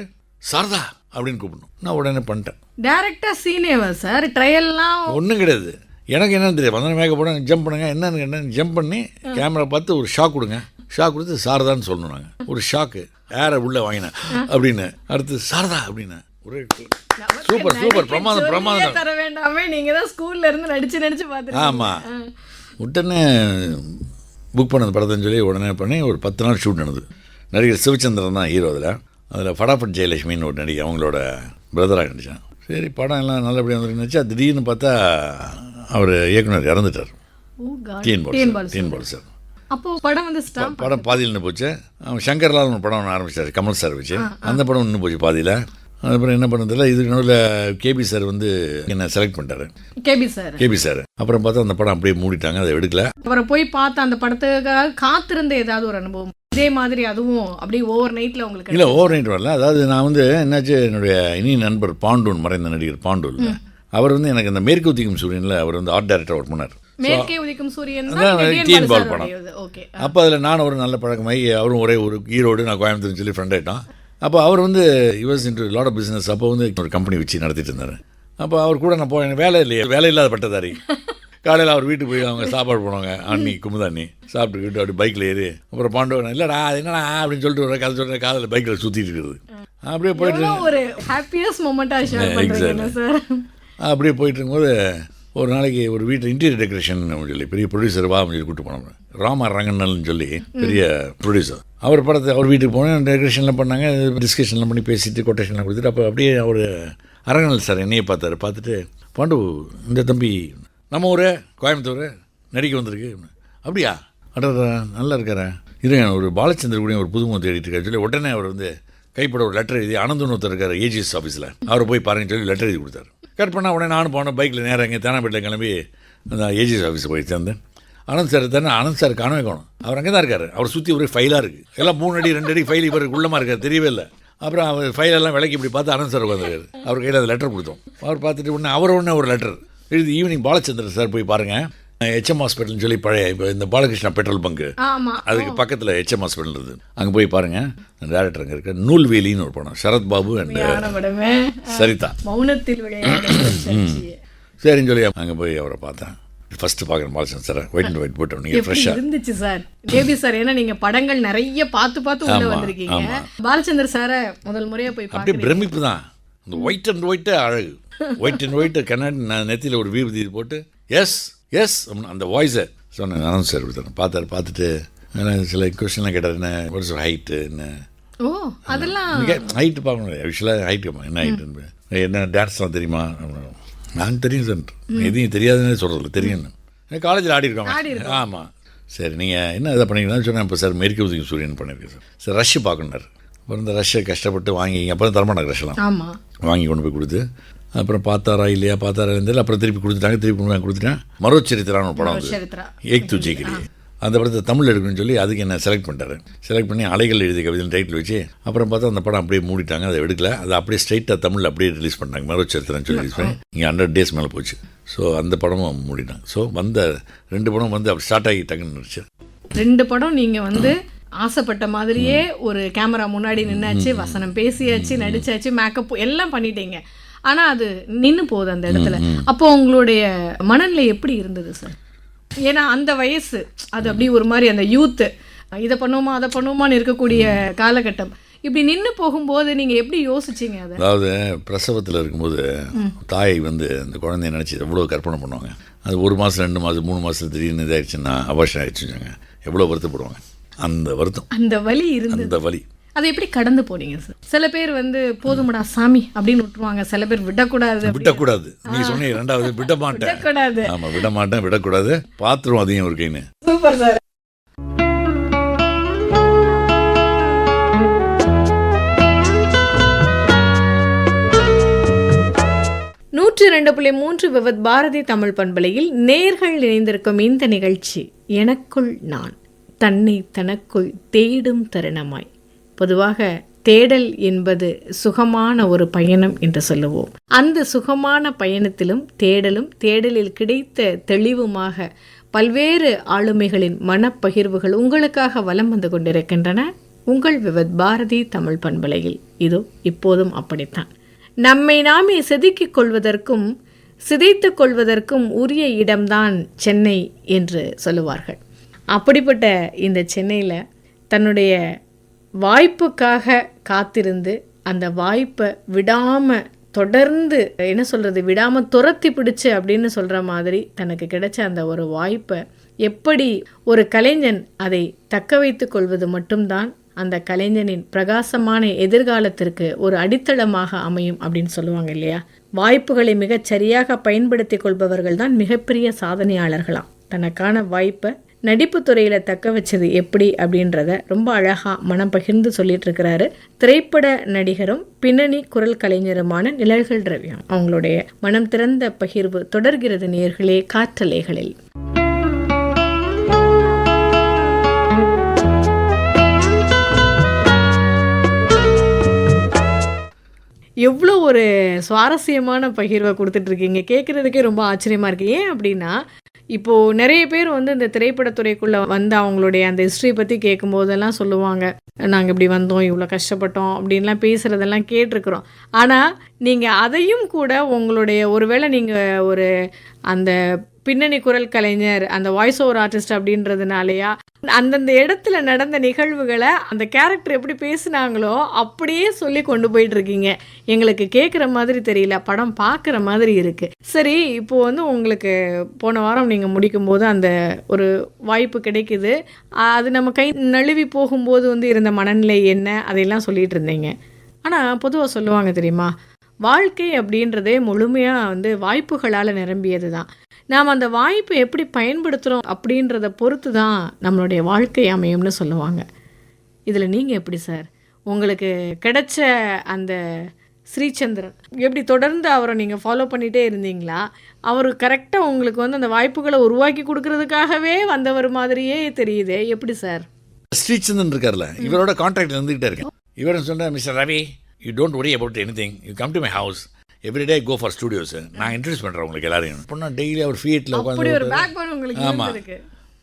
சாரதா அப்படின்னு கூப்பிடணும். நான் உடனே பண்ணிட்டேன். டேரக்டாக சீனேவா சார்? ட்ரையல்லாம் ஒன்றும் கிடையாது. எனக்கு என்னன்னு தெரியாது. வந்தோடனே மேக்கப் போடுங்க, ஜம்ப் பண்ணுங்க, என்னன்னு ஜம்ப் பண்ணி கேமரா பார்த்து ஒரு ஷாக் கொடுங்க, ஷாக் கொடுத்து சாரதான்னு சொல்லணும். நாங்கள் ஒரு ஷாக்கு ஏரை உள்ளே வாங்கினேன் அப்படின்னு, அடுத்து சாரதா அப்படின்னு ஒரே சூப்பர் பிரமாதம் தர வேண்டாமே. நீங்க தான் ஸ்கூல்ல இருந்து நடிச்சு பார்த்து. ஆமாம், உடனே புக் பண்ணது படத்தைன்னு சொல்லி உடனே பண்ணி ஒரு 10 நாள் ஷூட் நடந்தது. நடிகர் சிவச்சந்திரன் தான் ஹீரோ. அதில் ஃபடாஃபட் ஜெயலட்சுமின்னு ஒரு நடிகை, அவங்களோட பிரதராக நடித்தான். சரி படம் எல்லாம் நல்லபடியாக வந்துருந்துச்சு. திடீர்னு பார்த்தா அவர் இயக்குனர் இறந்துட்டார், டிஎன் பாலு சார். அப்போ படம் வந்து படம் பாதியில் நின்று போச்சு. அவன் சங்கர்லால் ஒரு படம் ஒன்று ஆரம்பிச்சார், கமல் சார் வச்சு. அந்த படம் நின்று போச்சு பாதியில். அதுக்கப்புறம் என்ன பண்ணதில்ல. இதுக்கு நடுவில் கேபி சார் வந்து என்னை செலக்ட் பண்ணிட்டாரு. கேபி சார் அப்புறம் பார்த்தா அந்த படம் அப்படியே மூடிட்டாங்க, அதை எடுக்கல. அவரை போய் பார்த்து அந்த படத்துக்காக காத்திருந்த ஏதாவது ஒரு அனுபவம் இதே மாதிரி, அதுவும் அப்படியே ஓவர் நைட்டில் உங்களுக்கு? இல்லை, ஓவர் நைட் வரல. அதாவது நான் வந்து என்னாச்சு, என்னுடைய இனி நண்பர் பாண்டூன், மறைந்த நடிகர் பாண்டூன், அவர் வந்து எனக்கு இந்த மேற்கு உதிக்கும் சூரியனில் அவர் வந்து ஆர்ட் டைரக்டர் ஒர்க் பண்ணார். மேற்கே உதிக்கும் சூரியன் டிஎன் பால் படம். அப்போ அதில் நான் ஒரு நல்ல பழக்கமாகி, அவரும் ஒரே ஒரு ஈரோடு, நான் கோயம்புத்தூர்னு சொல்லி ஃப்ரெண்ட் ஆகிட்டோம். அப்போ அவர் வந்து US into lot of business. அப்போ வந்து ஒரு கம்பெனி வச்சு நடத்திட்டு இருந்தார். அப்போ அவர் கூட நான் போனேன். வேலை இல்லாத பட்டதாரி. காலையில் அவர் வீட்டுக்கு போய் அவங்க சாப்பாடு போனவங்க, அண்ணி குமுதாண்ணி சாப்பிட்டுக்கிட்டு அப்படி பைக்கில் ஏறி, அப்புறம் பாண்டவன் இல்லைடா அது என்னடா அப்படின்னு சொல்லிட்டு ஒரு கதை சொல்கிற காதில் பைக்கில் சுற்றிட்டு இருக்குது. அப்படியே போயிட்டு ஒரு ஹாப்பியஸ்ட் மொமெண்ட்டாக ஷேர் பண்ணுறீங்க சார். அப்படியே போயிட்டு இருக்கும்போது ஒரு நாளைக்கு ஒரு வீட்டில் இன்டீரியர் டெக்கரேஷன் சொல்லி பெரிய ப்ரொடியூசர் வா சொல்லி கூப்பிட்டு போனோம். ராமா ரங்கண்ணல்னு சொல்லி பெரிய ப்ரொடியூசர். அவர் படத்தை அவர் வீட்டுக்கு போனேன், டெக்கரேஷன்லாம் பண்ணாங்க, டிஸ்கஷன்லாம் பண்ணி பேசிட்டு கொட்டேஷன்லாம் கொடுத்துட்டு, அப்போ அப்படியே அவர் அரங்கண்ணல் சார் என்னையே பார்த்துட்டு, பாண்டு இந்த தம்பி நம்ம ஊர் கோயம்புத்தூர் நடிக்க வந்திருக்கு. அப்படியா, அட நல்லா இருக்காரா, இருங்க ஒரு பாலச்சந்தர் கூட ஒரு புதுமுகம் தேடிட்டு இருக்காரு சொல்லி உடனே அவர் வந்து கைப்பட ஒரு லெட்டர் எழுதி, அனந்தன் ஒருத்தர் இருக்கார் ஏஜிஎஸ் ஆஃபீஸில், அவரை போய் பாருங்கன்னு சொல்லி லெட்டர் எழுதி கொடுத்தாரு. கட் பண்ணால் உடனே நானும் போனேன் பைக்கில் நேராக இங்கே தேனாப்பேட்டில் கிளம்பி அந்த ஏஜிஎஸ் ஆஃபீஸில் போய் சேர்ந்தேன். அனந்த் சார் தானே, அனந்த் சார் காணவே காணும். அவர் அங்கே தான் இருக்கார். அவர் சுற்றி ஒரே ஃபைலாக இருக்குது, எல்லாம் 3 அடி 2 அடி ஃபைல் இவருக்கு உள்ளமாக இருக்கார், தெரியவே இல்லை. அப்புறம் அவர் ஃபைலெல்லாம் விலைக்கு இப்படி பார்த்து அனந்த் சார் உட்காந்துருக்காரு. அவர் கையில் அந்த லெட்டர் கொடுத்தோம். அவர் பார்த்துட்டு உடனே ஒரு லெட்டர் எழுதி, ஈவினிங் பாலச்சந்திரன் சார் போய் பாருங்கள், HM ஹாஸ்பிட்டல்னு சொல்லி பழைய இப்போ இந்த பாலகிருஷ்ணா பெட்ரோல் பங்கு அதுக்கு பக்கத்தில் HM ஹாஸ்பிட்டல் இருக்குது, அங்கே போய் பாருங்கள். டேரக்டர் அங்கே இருக்க நூல்வேலின்னு ஒரு படம், சரத் பாபு அண்ட் சரிதா. சரின்னு சொல்லி அங்கே போய் அவரை பார்த்தேன். ஃபர்ஸ்ட் பார்க்குறேன் Balachandran sir, white and white போட்டோம். நீங்கள் ஃப்ரெஷ்ஷாக இருந்துச்சு சார் கேபி சார். ஏன்னா நீங்கள் படங்கள் நிறைய பார்த்து உள்ள வந்திருக்கீங்க. பாலச்சந்திரன் சாரை முதல் முறையாக போய் அப்படியே பிரமிப்பு தான். அந்த ஒயிட் அண்ட் ஒயிட்டு அழகு, ஒயிட் அண்ட் ஒயிட்டு கண்ணாடி நெத்தியில் ஒரு வீபதி போட்டு எஸ் அந்த வாய்ஸை சொன்னேன். அனந்த் சார் கொடுத்தாரு. பார்த்துட்டு சில கொஸ்டின்லாம் கேட்டார். என்ன ஒரு ஹைட்டு, என்ன அதெல்லாம் ஹைட்டு பார்க்கணும், விஷயலாக ஹைட்டு என்ன ஹைட்டுன்னு என்ன டான்ஸ்லாம் தெரியுமா? நான் தெரியும் சார், எதையும் தெரியாதுன்னு சொல்கிறதில்ல, தெரியும்னு. காலேஜில் ஆடிருக்கோம். ஆமாம். சரி, நீங்கள் என்ன இதை பண்ணிக்கலாம் சொன்னேன். இப்போ சார் மெரிக்க உதவி சூரியன் பண்ணியிருக்கேன் சார். Sir rush பார்க்கணுன்னாரு. அப்புறம் இந்த ரஷ்ஷை கஷ்டப்பட்டு வாங்கி அப்புறம் தரமாட்டாங்க ரஷ்ஷெல்லாம். வாங்கி கொண்டு போய் கொடுத்து அப்புறம் பார்த்தாரா இல்லையா இருந்தாலும் அப்புறம் திருப்பி கொடுத்துட்டாங்க. திருப்பி கொண்டு கொடுத்துட்டேன். மரோச்சரித்திரான்னு ஒரு படம் வந்து ஏக் தூஜிக்கிரி, அந்த படத்தை தமிழ் எடுக்கணும்னு சொல்லி அதுக்கு என்ன செலக்ட் பண்ணிட்டாரு. செலக்ட் பண்ணி அலைகள் எழுதிய கவிதைன்னு டைட்டில் வச்சு அப்புறம் பார்த்தா அந்த படம் அப்படியே மூடிட்டாங்க. அதை எடுக்கல. அதை அப்படியே ஸ்ட்ரைட்டாக தமிழில் அப்படியே ரிலீஸ் பண்ணாங்க. மரோச்சரித்திரன்னு சொல்லி ரிலீஸ் பண்ணி இங்கே 100 days மேலே போச்சு. ஸோ அந்த படமும் மூடிட்டாங்க. ஸோ வந்த 2 படம் வந்து அப்படி ஸ்டார்ட் ஆகி டக்குன்னு இருந்துச்சு. 2 படம் நீங்கள் வந்து ஆசைப்பட்ட மாதிரியே ஒரு கேமரா முன்னாடி நின்னாச்சு, வசனம் பேசியாச்சு, நடிச்சாச்சு, மேக்கப் எல்லாம் பண்ணிட்டீங்க. ஆனால் அது நின்று போகுது அந்த இடத்துல. அப்போ உங்களுடைய மனநிலை எப்படி இருந்தது சார்? ஏன்னா அந்த வயசு அது அப்படி ஒரு மாதிரி அந்த யூத்து, இதை பண்ணுவோமா அதை பண்ணுவோமான்னு இருக்கக்கூடிய காலகட்டம். இப்படி நின்று போகும்போது நீங்கள் எப்படி யோசிச்சிங்க அதை? அதாவது பிரசவத்தில் இருக்கும்போது தாய் வந்து அந்த குழந்தைய நினச்சி எவ்வளோ கற்பனை பண்ணுவாங்க. அது 1 மாதம் 2 மாதம் 3 மாதம் திடீர்னு இதாகிடுச்சுன்னா அபாஷன் ஆகிடுச்சுங்க, எவ்வளோ வருத்தப்படுவாங்க. அந்த வருத்தம், அந்த வலி இருந்து, அந்த வலி அதை எப்படி கடந்து போனீங்க சார்? சில பேர் வந்து போதுமடா சாமி அப்படின்னு விட்டுருவாங்க, சில பேர் விடக்கூடாது. நீ சொன்னீங்க 2வது விட மாட்டேன். ஆமாம், விட மாட்டேன், விடக்கூடாது, பாத்துருவோம் அதையும் ஒரு கைன்னு. Super sir. நூற்றி 2.3 விவத் பாரதி தமிழ் பண்பலையில் நேர்கள் இணைந்திருக்கும் இந்த நிகழ்ச்சி எனக்குள் நான், தன்னை தனக்குள் தேடும் தருணமாய். பொதுவாக தேடல் என்பது சுகமான ஒரு பயணம் என்று சொல்லுவோம். அந்த சுகமான பயணத்திலும் தேடலில் கிடைத்த தெளிவுமாக பல்வேறு ஆளுமைகளின் மனப்பகிர்வுகள் உங்களுக்காக வலம் வந்து கொண்டிருக்கின்றன உங்கள் விவத் பாரதி தமிழ் பண்பலையில். இதோ இப்போதும் அப்படித்தான். நம்மை நாமே செதுக்கிக் கொள்வதற்கும் சிதைத்துக் கொள்வதற்கும் உரிய இடம்தான் சென்னை என்று சொல்லுவார்கள். அப்படிப்பட்ட இந்த சென்னையில் தன்னுடைய வாய்ப்புக்காக காத்திருந்து அந்த வாய்ப்பை விடாமல் தொடர்ந்து விடாமல் துரத்தி பிடிச்சு அப்படின்னு சொல்கிற மாதிரி தனக்கு கிடைச்ச அந்த ஒரு வாய்ப்பை எப்படி ஒரு கலைஞன் அதை தக்க வைத்து கொள்வது மட்டும்தான் அந்த கலைஞனின் பிரகாசமான எதிர்காலத்திற்கு ஒரு அடித்தளமாக அமையும் அப்படின்னு சொல்லுவாங்க இல்லையா? வாய்ப்புகளை மிகச் சரியாக பயன்படுத்தி கொள்பவர்கள் தான் மிகப்பெரிய சாதனையாளர்களாம். தனக்கான வாய்ப்பை நடிப்பு துறையில் தக்க வச்சது எப்படி அப்படின்றத ரொம்ப அழகாக மனம் பகிர்ந்து சொல்லிட்டு இருக்கிறாரு திரைப்பட நடிகரும் பின்னணி குரல் கலைஞருமான நிழல்கள் ரவியம். அவங்களுடைய மனம் திறந்த பகிர்வு தொடர்கிறது நேயர்களே காற்றலைகளில். எவ்வளோ ஒரு சுவாரஸ்யமான பகிர்வை கொடுத்துட்ருக்கீங்க, கேட்குறதுக்கே ரொம்ப ஆச்சரியமாக இருக்குது. ஏன் அப்படின்னா இப்போது நிறைய பேர் வந்து இந்த திரைப்படத்துறைக்குள்ளே வந்து அவங்களுடைய அந்த ஹிஸ்ட்ரி பற்றி கேட்கும்போதெல்லாம் சொல்லுவாங்க, நாங்கள் இப்படி வந்தோம், இவ்வளோ கஷ்டப்பட்டோம் அப்படின்லாம் பேசுகிறதெல்லாம் கேட்டிருக்கிறோம். ஆனால் நீங்கள் அதையும் கூட உங்களுடைய ஒருவேளை நீங்கள் ஒரு அந்த பின்னணி குரல் கலைஞர், அந்த வாய்ஸ் ஓவர் ஆர்டிஸ்ட் அப்படின்றதுனாலயா அந்தந்த இடத்துல நடந்த நிகழ்வுகளை அந்த கேரக்டர் எப்படி பேசினாங்களோ அப்படியே சொல்லி கொண்டு போயிட்டு இருக்கீங்க. எங்களுக்கு கேட்குற மாதிரி தெரியல, படம் பார்க்குற மாதிரி இருக்குது. சரி, இப்போது வந்து உங்களுக்கு போன வாரம் நீங்கள் முடிக்கும்போது அந்த ஒரு வாய்ப்பு கிடைக்குது, அது நம்ம கை நழுவி போகும்போது வந்து இருந்த மனநிலை என்ன, அதையெல்லாம் சொல்லிகிட்டு இருந்தீங்க. ஆனால் பொதுவாக சொல்லுவாங்க தெரியுமா, வாழ்க்கை அப்படின்றதே முழுமையாக வந்து வாய்ப்புகளால் நிரம்பியது தான். நாம் அந்த வாய்ப்பை எப்படி பயன்படுத்துகிறோம் அப்படின்றத பொறுத்து தான் நம்மளுடைய வாழ்க்கை அமையும்னு சொல்லுவாங்க. இதில் நீங்கள் எப்படி சார், உங்களுக்கு கிடைச்ச அந்த ஸ்ரீசந்திரன் எப்படி தொடர்ந்து அவரை நீங்கள் ஃபாலோ பண்ணிகிட்டே இருந்தீங்களா? அவர் கரெக்டாக உங்களுக்கு வந்து அந்த வாய்ப்புகளை உருவாக்கி கொடுக்கறதுக்காகவே வந்தவர் மாதிரியே தெரியுது, எப்படி சார்? ஸ்ரீசந்திரன் இருக்கார்ல, இவரோட கான்டாக்ட் இருந்துகிட்டே இருக்கேன். இவரும் சொன்னார், mister Ravi, you don't worry about anything, you come to my house every day, go for studios, நான் இன்ட்ரடியூஸ் பண்ணுறேன் உங்களுக்கு எல்லாரையும். பொண்ணா டெய்லி அவர் ஃபியட்டில் உட்காந்து, ஆமாம்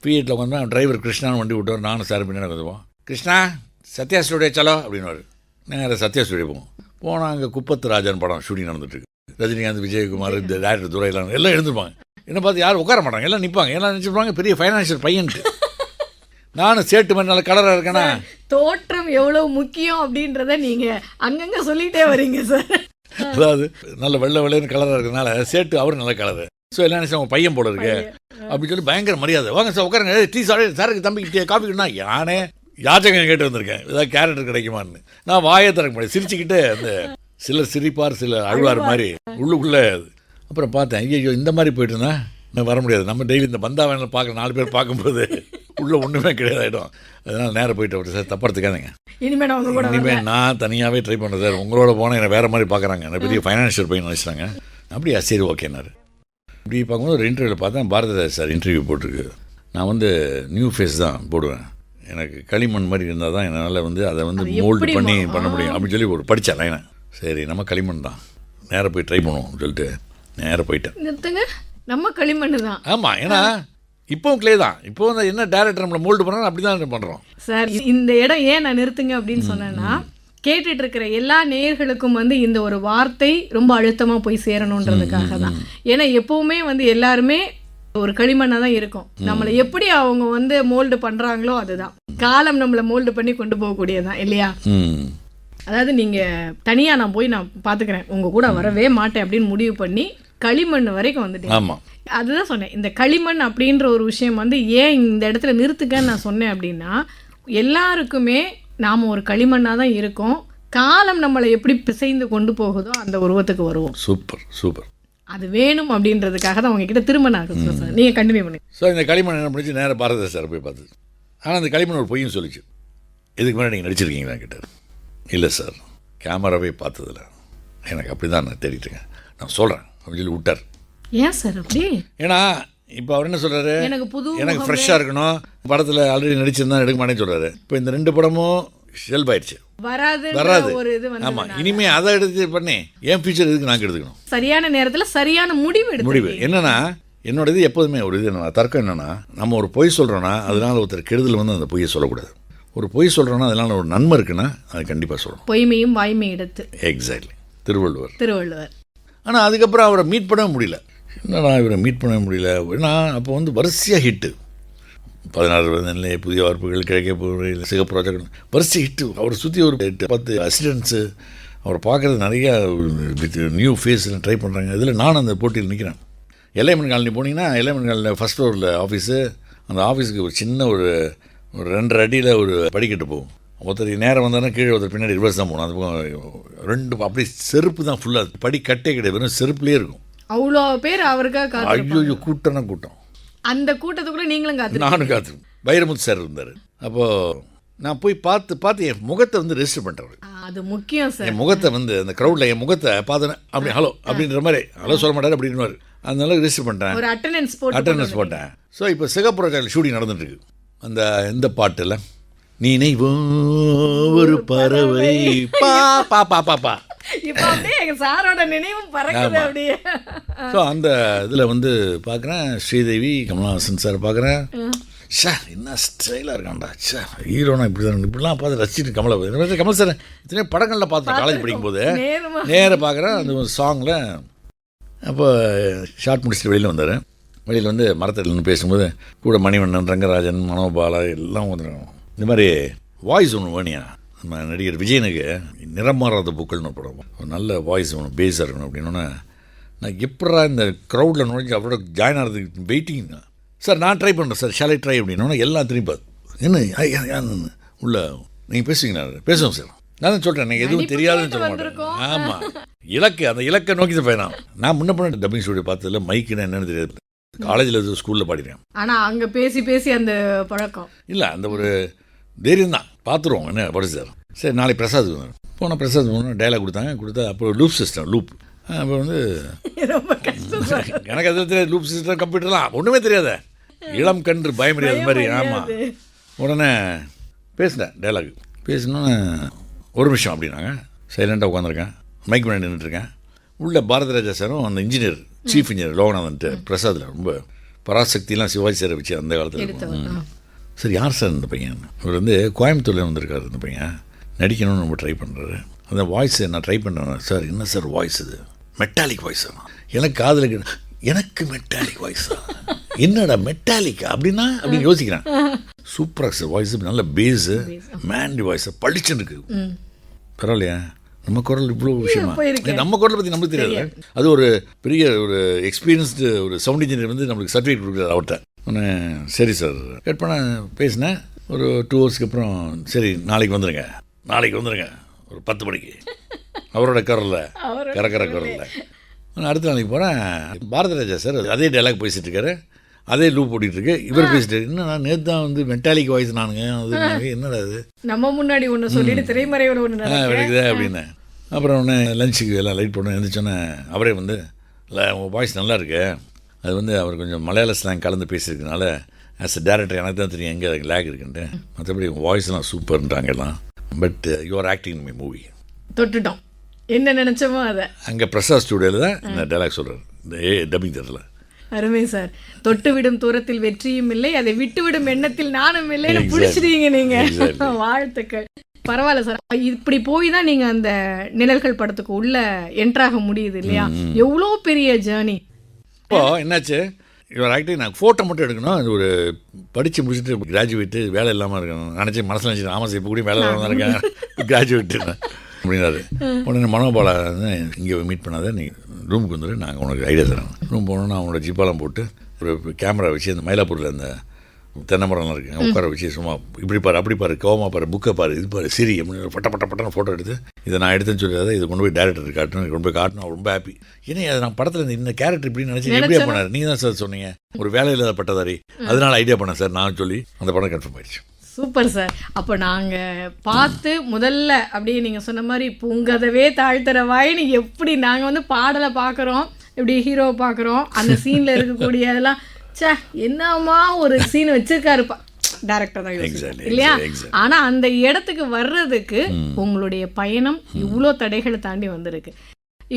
ஃபியட்டில் உட்காந்து டிரைவர் கிருஷ்ணான்னு வண்டி விட்டுவார், நானும் சார் பின்னாடி வந்துடுவோம். கிருஷ்ணா சத்யா ஸ்டூடியோ சலோ அப்படின்வார். நேராக சத்யா ஸ்டூடியோ போனால் அங்கே குப்பத்து ராஜன் படம் ஷூட்டிங் நடந்துட்டுருக்கு. ரஜினிகாந்த், விஜயகுமார், இந்த டேரக்டர் துரையெல்லாம் எல்லாம் எழுந்திருப்பாங்க. என்ன பார்த்து யாரும் உட்கார மாட்டாங்க, எல்லாம் நிற்பாங்க. எல்லாம் நினச்சிருப்பாங்க பெரிய ஃபைனான்ஷியல் பையன்ட்டு. நானும் சேட்டு மாதிரி நல்ல கலராக இருக்கேன்னா, தோற்றம் எவ்வளோ முக்கியம் அப்படின்றத நீங்கள் அங்கங்கே சொல்லிகிட்டே வரீங்க சார். அதாவது நல்ல வெள்ளை வெள்ளைன்னு கலராக இருக்கிறதுனால சேட்டு அவரும் நல்ல கலரு. ஸோ எல்லாம் நினச்சி அவங்க பையன் போல இருக்கு அப்படின்னு சொல்லி பயங்கர மரியாதை. வாங்க சார் உட்காருங்க, டீ சாருக்கு தம்பிக்கு காஃபி கிட்டா, யானே யாச்சகம் கேட்டு வந்திருக்கேன், ஏதாவது கேரக்டர் கிடைக்குமான்னு. நான் வாயை திறக்க முடியாது, சிரிச்சுக்கிட்டு அந்த சிலர் சிரிப்பார், சிலர் அழுவார் மாதிரி உள்ளுக்குள்ளே. அப்புறம் பார்த்தேன், ஐயோ இந்த மாதிரி போயிட்டு இருந்தா நான் வர முடியாது. நம்ம டெய்லி இந்த பந்தாவனை பார்க்க 4 பேர் பார்க்கும்போது உள்ளே ஒன்றுமே கிடையாது ஆகிடும். அதனால் நேராக போயிட்டு அப்படி சார் தப்படுத்துக்காதீங்க, இனிமேல் நான் தனியாகவே ட்ரை பண்ணுறேன் சார், உங்களோட போனால் என்னை வேறு மாதிரி பார்க்குறாங்க, என்ன பெரிய ஃபைனான்ஷியல் பையன் நினச்சிட்டாங்க. அப்படியா, சரி ஓகேனாரு. இப்படி பார்க்கும்போது ஒரு இன்டர்வியூவில் பார்த்தேன், பாரதிராஜ் சார் இன்டர்வியூ போட்டிருக்கு. நான் வந்து நியூ ஃபேஸ் தான் போடுவேன், எனக்கு களிமண் மாதிரி இருந்தால் தான் என்னால் வந்து அதை வந்து மோல்டு பண்ண முடியும் அப்படின்னு சொல்லி ஒரு படித்தேன் லைனை. சரி நம்ம களிமண் தான், நேராக போய் ட்ரை பண்ணுவோம் சொல்லிட்டு நேராக போயிட்டேன். நம்ம களிமண் தான். ஆமாம், ஏன்னா இப்போவும் கிளே தான். இப்போ வந்து என்ன டேரக்டர் நம்மளை மோல்டு பண்ணுறோம் அப்படி தான் பண்ணுறோம் சார். இந்த இடம் ஏன் நான் நிறுத்துங்க அப்படின்னு சொன்னேன்னா, கேட்டுட்டு இருக்கிற எல்லா நேயர்களுக்கும் வந்து இந்த ஒரு வார்த்தை ரொம்ப அழுத்தமாக போய் சேரணுன்றதுக்காக தான். ஏன்னா எப்பவுமே வந்து எல்லாருமே ஒரு களிமண்ணாக தான் இருக்கும். நம்மளை எப்படி அவங்க வந்து மோல்டு பண்ணுறாங்களோ அதுதான் காலம் நம்மளை மோல்டு பண்ணி கொண்டு போகக்கூடியதான் இல்லையா? அதாவது நீங்கள் தனியாக நான் போய் நான் பார்த்துக்கிறேன், உங்கள் கூட வரவே மாட்டேன் அப்படின்னு முடிவு பண்ணி களிமண் வரைக்கும் வந்துட்டேன். ஆமாம், அதுதான் சொன்னேன். இந்த களிமண் அப்படின்ற ஒரு விஷயம் வந்து ஏன் இந்த இடத்துல நிறுத்துக்கன்னு நான் சொன்னேன் அப்படின்னா, எல்லாருக்குமே நாம் ஒரு களிமண்ணாக தான் இருக்கோம். காலம் நம்மளை எப்படி பிசைந்து கொண்டு போகுதோ அந்த உருவத்துக்கு வருவோம். Super super. அது வேணும் அப்படின்றதுக்காக தான் உங்ககிட்ட திரும்ப நான் இருக்கேன் சார். நீங்கள் கண்டினியூ பண்ணுங்க சார். இந்த களிமண் என்ன பண்ணிச்சு, நேராக பாரதிராஜ் சார் போய் பார்த்து, ஆனால் அந்த களிமண் ஒரு பொய்யும் சொல்லிச்சு. இதுக்கு மேலே நீங்கள் நடிச்சிருக்கீங்களா கேட்டார். இல்லை சார், கேமராவே பார்த்ததில்ல, எனக்கு அப்படி தான் நான் தேடிட்டுங்க, நான் சொல்கிறேன் அப்படின்னு சொல்லி விட்டார். ஏன் சார் அப்படி? ஏன்னா இப்போ அவர் என்ன சொல்கிறாரு, எனக்கு ஃப்ரெஷ்ஷாக இருக்கணும், படத்தில் ஆல்ரெடி நடிச்சிருந்தா எடுக்க மாட்டேன்னு சொல்கிறாரு. இப்போ இந்த 2 படமும் ஷெல்ப் ஆயிடுச்சு, வராது. ஆமாம், இனிமே அதை எடுத்து பண்ணி என் ஃபியூச்சர் இதுக்கு நாங்கள் எடுத்துக்கணும். சரியான நேரத்தில் சரியான முடிவு என்னன்னா, என்னோட இது எப்போதுமே ஒரு இது என்னன்னா, தர்க்கம் என்னென்னா, நம்ம ஒரு பொய் சொல்கிறோன்னா அதனால் ஒருத்தர் கெடுதல் வந்து அந்த பொய்யை சொல்லக்கூடாது. ஒரு பொய் சொல்கிறோன்னா அதனால் ஒரு நன்மை இருக்குன்னா அது கண்டிப்பாக சொல்லணும். பொய்மையும் வாய்மை எடுத்து. எக்ஸாக்ட்லி, திருவள்ளுவர். ஆனால் அதுக்கப்புறம் அவரை மீட் பண்ண முடியல. என்னடா இவரை மீட் பண்ண முடியல, ஏன்னா அப்போ வந்து வரிசையாக ஹிட்டு, 16 வயதிலே புதிய வார்ப்புகள், கிழக்கே போகிற சிகப்பு ப்ராஜெக்ட், வரிசை ஹிட்டு. அவரை சுற்றி ஒரு 8-10 அசிஸ்டன்ட்ஸு, அவரை பார்க்குறது நிறையா வித் நியூ ஃபேஸில் ட்ரை பண்ணுறாங்க. இதில் நான் அந்த போட்டியில் நிற்கிறேன். எல்லைமன் காலனி போனீங்கன்னா, எல்லைமன் காலனியில் ஃபஸ்ட் ஃப்ளோரில் ஆஃபீஸு, அந்த ஆஃபீஸுக்கு ஒரு சின்ன ஒரு 2 அடியில் ஒரு படிக்கட்டு போகும். ஒருத்தர் நேரம் வந்தாலும் கீழே ஒருத்தர் பின்னாடி ரிவர்ஸ் தான் போகணும். அது பக்கம் 2 அப்படியே செருப்பு தான் ஃபுல்லாக, படி கட்டே கிடையாது, வெறும் செருப்புலேயே இருக்கும். அவ்வளோ பேர் அவருக்காக. ஐயோ கூட்டம்னா கூட்டம். அந்த கூட்டத்துக்குள்ள நீங்களும் நானும் காத்து. வைரமுத்து சார் இருந்தார். அப்போது நான் போய் பார்த்து என் முகத்தை வந்து ரெஜிஸ்டர் பண்ணுறேன். அது முக்கியம் சார். என் முகத்தை வந்து அந்த க்ரௌடில் என் முகத்தை பார்த்தேன், அப்படி ஹலோ அப்படின்ற மாதிரி, ஹலோ சொல்ல மாட்டார் அப்படின்வார். அதனால ரெஜிஸ்டர் பண்ணிட்டேன், ஒரு அட்டெண்டன்ஸ் போட்டேன். ஸோ இப்போ சிகப்பு ப்ராஜெக்ட் ஷூட்டிங் நடந்துட்டுருக்கு. அந்த இந்த பாட்டில் நினைவோ ஒரு பறவை பா பா பா பா பா, இப்போ அப்படியே எங்கள் சாரோட நினைவும் பறக்குது அப்படியே. ஸோ அந்த இதில் வந்து பார்க்குறேன், ஸ்ரீதேவி, கமலஹாசன் சார் பார்க்குறேன். சார் என்ன ஸ்டைலாக இருக்காண்டா, சார் ஹீரோனா இப்படி தான், இப்படிலாம் பார்த்து ரசிச்சுட்டு கமல் சார் இத்தனை படங்களில் பார்த்தேன் காலேஜ் படிக்கும்போது. நேராக பார்க்குறேன் அந்த ஒரு சாங்கில். அப்போ ஷார்ட் முடிச்சுட்டு வெளியில் வந்தார். வெளியில் வந்து மரத்தில் நின்று பேசும்போது கூட மணிவண்ணன், ரங்கராஜன், மனோபாலா எல்லாம் வந்துடும். இந்த மாதிரி வாய்ஸ் ஒன்று வேணியா, நம்ம நடிகர் விஜயனுக்கு நிறம் மாறாத பூக்கள்னு ஒரு படம், ஒரு நல்ல வாய்ஸ் ஒன்று பேஸாக இருக்கணும் அப்படின்னோன்னே, நான் எப்படா இந்த க்ரௌடில் நுழைஞ்சு அவரோட ஜாயின் ஆகிறதுக்கு வெயிட்டிங் சார், நான் ட்ரை பண்ணுறேன் சார், ஷாலை ட்ரை அப்படின்னோன்னா எல்லாம் திரும்பி என்ன உள்ள நீங்கள் பேசுவீங்களா, பேசுவோம் சார், நான் தான் சொல்கிறேன், எனக்கு எதுவும் தெரியாதுன்னு சொல்ல மாட்டேன். ஆமாம், அந்த இலக்கை நோக்கி தான் பயணம். நான் முன்ன பண்ண டப்பிங் ஸ்டூடியோ பார்த்ததில்ல, மைக்குன்னு என்னென்னு தெரியாது. காலேஜில் ஸ்கூலில் பாடிக்கிறேன். ஆனால் அங்கே பேசி அந்த பழக்கம் இல்லை, அந்த ஒரு தைரியம் தான். பார்த்துருவோம் என்ன படிச்சு சார். சரி நாளைக்கு பிரசாத் போனால் பிரசாத் போனால் டைலாக் கொடுத்தா அப்போ லூப் சிஸ்டம் அப்போ வந்து எனக்கு அது தெரியாது, லூப் சிஸ்டம் கம்ப்யூட்டர்லாம் ஒன்றுமே தெரியாத, இளம் கன்று பயமறியாது மாதிரி. ஆமாம், உடனே பேசினேன் டைலாக். பேசணுன்னு ஒரு நிமிஷம் அப்படின்னாங்க. சைலண்டாக உட்காந்துருக்கேன், மைக் பண்ணி நின்றுட்டுருக்கேன். உள்ள பாரதிராஜா சாரும் அந்த இன்ஜினியர், சீஃப் இன்ஜினியர் லோகநாதன்ட்டு பிரசாத்தில் ரொம்ப பராசக்திலாம் சிவாஜி சாரை வச்சு அந்த காலத்தில். சரி யார் சார் இந்த பையன், இவர் வந்து கோயம்புத்தூரில் வந்திருக்காரு, இந்த பையன் நடிக்கணும்னு ரொம்ப ட்ரை பண்ணுறாரு. அந்த வாய்ஸ் நான் ட்ரை பண்ணுறேன் சார். என்ன சார் வாய்ஸ் இது, மெட்டாலிக் வாய்ஸா? எனக்கு காதில் எனக்கு மெட்டாலிக் வாய்ஸா, என்னடா மெட்டாலிக்கா அப்படின்னா அப்படின்னு யோசிக்கிறேன். சூப்பராக சார் வாய்ஸ், நல்ல பேஸு, மேண்டி வாய்ஸு, பளிச்சுன்னு இருக்குது. பரவாயில்லையா, நம்ம குரல் இவ்வளோ விஷயமா, நம்ம குரலை பற்றி நம்மளுக்கு தெரியாது. அது ஒரு பெரிய ஒரு எக்ஸ்பீரியன்ஸ்டு ஒரு சவுண்ட் இன்ஜினியர் வந்து நம்மளுக்கு சர்டிஃபிகேட் கொடுக்குறாரு அவர்கிட்ட. சரி சார் கட் பண்ண பேசினேன். ஒரு 2 ஹவர்ஸ்க்கு அப்புறம் சரி நாளைக்கு வந்துடுங்க ஒரு 10 மணிக்கு அவரோட குரலில் கரக்கர குரலில். அடுத்த நாளைக்கு போகிறேன், பாரதி ராஜா சார் அதே டைலாக் பேசிகிட்டு இருக்காரு, அதே லூப் போட்டிகிட்ருக்கு. இவர் பேசிட்டு என்ன நான் நேற்று தான் வந்து மெட்டாலிக் வாய்ஸ் நானுங்க, அது என்னடா அது நம்ம முன்னாடி ஒன்று சொல்லிட்டு திரைமறைவில் ஒன்று கிடைக்குதா அப்படின்னு. அப்புறம் ஒன்று லஞ்சுக்கு எல்லாம் லைட் போட்டு எழுந்திரிச்சோன்னே அவரே வந்து இல்லை உங்கள் வாய்ஸ் நல்லா இருக்கு, அது வந்து அவர் கொஞ்சம் மலையாள ஸ்லாங் கலந்து பேசியிருக்கனால ஆஸ் அ டேரக்டர் எனக்கு தான் தெரியும் எங்கே அதுக்கு லேக் இருக்குன்ட்டு. மற்றபடி உங்கள் வாய்ஸ்லாம் சூப்பர்ன்றாங்க எல்லாம். But your acting my movie. தொட்டுட்டோம், என்ன நினச்சோமோ அதை. அங்கே பிரசாத் ஸ்டூடியோவில் தான் இந்த டைலாக் சொல்கிறார், இந்த டப்பிங் தேட்டரில். அருமை சார். தொட்டுவிடும் தூரத்தில் வெற்றியும் இல்லை, அதை விட்டுவிடும் எண்ணத்தில் நானும் இல்லைன்னு பிடிச்சிட்டீங்க நீங்க. வாழ்த்துக்கள். பரவாயில்ல சார், இப்படி போய் தான் நீங்க அந்த நிழல்கள் படத்துக்கு உள்ள என்ட்ராக முடியுது இல்லையா? எவ்வளோ பெரிய ஜேர்னி. இப்போ என்னாச்சு, இவர் ஆக்டிங் நான் ஃபோட்டோ மட்டும் எடுக்கணும், அது ஒரு படித்து முடிச்சுட்டு கிராஜுவேட்டு வேலை இல்லாமல் இருக்கணும் நினச்சி மனசில் நினச்சி ஆமாம் சார் இப்போ கூட வேலை இல்லாமல் தான் இருக்கேன் கிராஜுவேட்டு அப்படின்னாரு. உடனே மனோபாலா இங்கே மீட் பண்ணாத, நீ ரூமுக்கு வந்துடு, நாங்கள் உனக்கு ஐடியா தரோம். ரூம் போனோன்னா அவனோட ஜிப்பாலாம் போட்டு ஒரு கேமரா வச்சு அந்த மயிலாப்பூரில் அந்த தென்னை மரம்லாம் இருக்குங்க உட்கார வச்சு சும்மா இப்படி பாரு அப்படி பாரு கோவமாக பாரு புக்கை பாரு இது பாரு சிரி அப்படின்னு பட்ட ஃபோட்டோ எடுத்து இதை நான் எடுத்தேன்னு சொல்லிடாத, இது கொண்டு போய் டேரக்டர் காட்டணும், கொண்டு போய் காட்டணும். ரொம்ப ஹாப்பி. ஏன்னா அதை நான் படத்தில் இந்த கேரக்டர் இப்படின்னு நினச்சி எப்படியா பண்ணார், நீங்கள் தான் சார் சொன்னீங்க ஒரு வேலை இல்லாத பட்டதாரி, அதனால ஐடியா பண்ணேன் சார் நான் சொல்லி அந்த படம் கன்ஃபார்ம் ஆயிடுச்சு. Super sir. அப்போ நாங்கள் பார்த்து முதல்ல அப்படியே நீங்கள் சொன்ன மாதிரி பூங்கதவே தாழ்த்தர வாயின்னு எப்படி நாங்கள் வந்து பாடலை பார்க்குறோம், இப்படி ஹீரோவை பார்க்குறோம், அந்த சீனில் இருக்கக்கூடிய அதெல்லாம் சே என்னம்மா ஒரு சீன் வச்சுருக்காருப்பா டேரக்டர் தான் இல்லையா? ஆனால் அந்த இடத்துக்கு வர்றதுக்கு உங்களுடைய பயணம் இவ்வளோ தடைகளை தாண்டி வந்திருக்கு.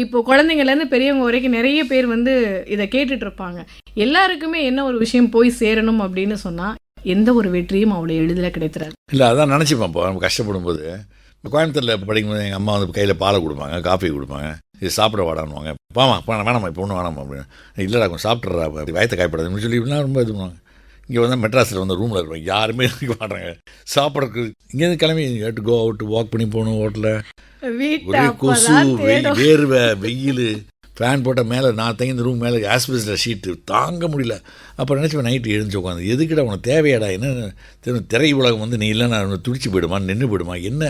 இப்போ குழந்தைங்கள்லேருந்து பெரியவங்க வரைக்கும் நிறைய பேர் வந்து இதை கேட்டுட்டு இருப்பாங்க. எல்லாருக்குமே என்ன ஒரு விஷயம் போய் சேரணும் அப்படின்னு சொன்னால் எந்த ஒரு வெற்றியும் அவ்வளோ எளிதில் கிடைத்துறாரு. இல்லை அதான் நினச்சிப்போம். இப்போ நம்ம கஷ்டப்படும் போது இப்போ கோயம்புத்தூரில் படிக்கும்போது எங்கள் அம்மா வந்து கையில் பாலை கொடுப்பாங்க, காஃபி கொடுப்பாங்க, இது சாப்பிட வாடான்னுவாங்க. வேணாமா இப்போ ஒன்றும் வேணாமா அப்படின்னு. இல்லைடா கொஞ்சம் சாப்பிட்றா வயத்தை காயப்படாதுன்னு சொல்லி இப்படிலாம் ரொம்ப இது பண்ணுவாங்க. இங்கே வந்து மெட்ராஸில் வந்து ரூமில் இருப்பாங்க, யாருமே இருக்க மாட்டாங்க சாப்பிட்றதுக்கு. இங்கேருந்து கிளம்பி டு கோ அவுட் வாக் பண்ணி போகணும், ஹோட்டலில் ஒரே கொசு வேர்வை வெயில், ஃபேன் போட்டால் மேலே நான் தங்கி இந்த ரூம் மேலே ஆஸ்பெஸ்டர் ஷீட்டு தாங்க முடியல. அப்புறம் நினச்சிப்பேன் நைட்டு எழுந்து உட்காந்து எதுக்கிட்ட உனக்கு தேவையாடா, என்ன திரை உலகம் வந்து நீ இல்லைன்னா துடிச்சு போயிடுமா நின்று போயிடுமா, என்ன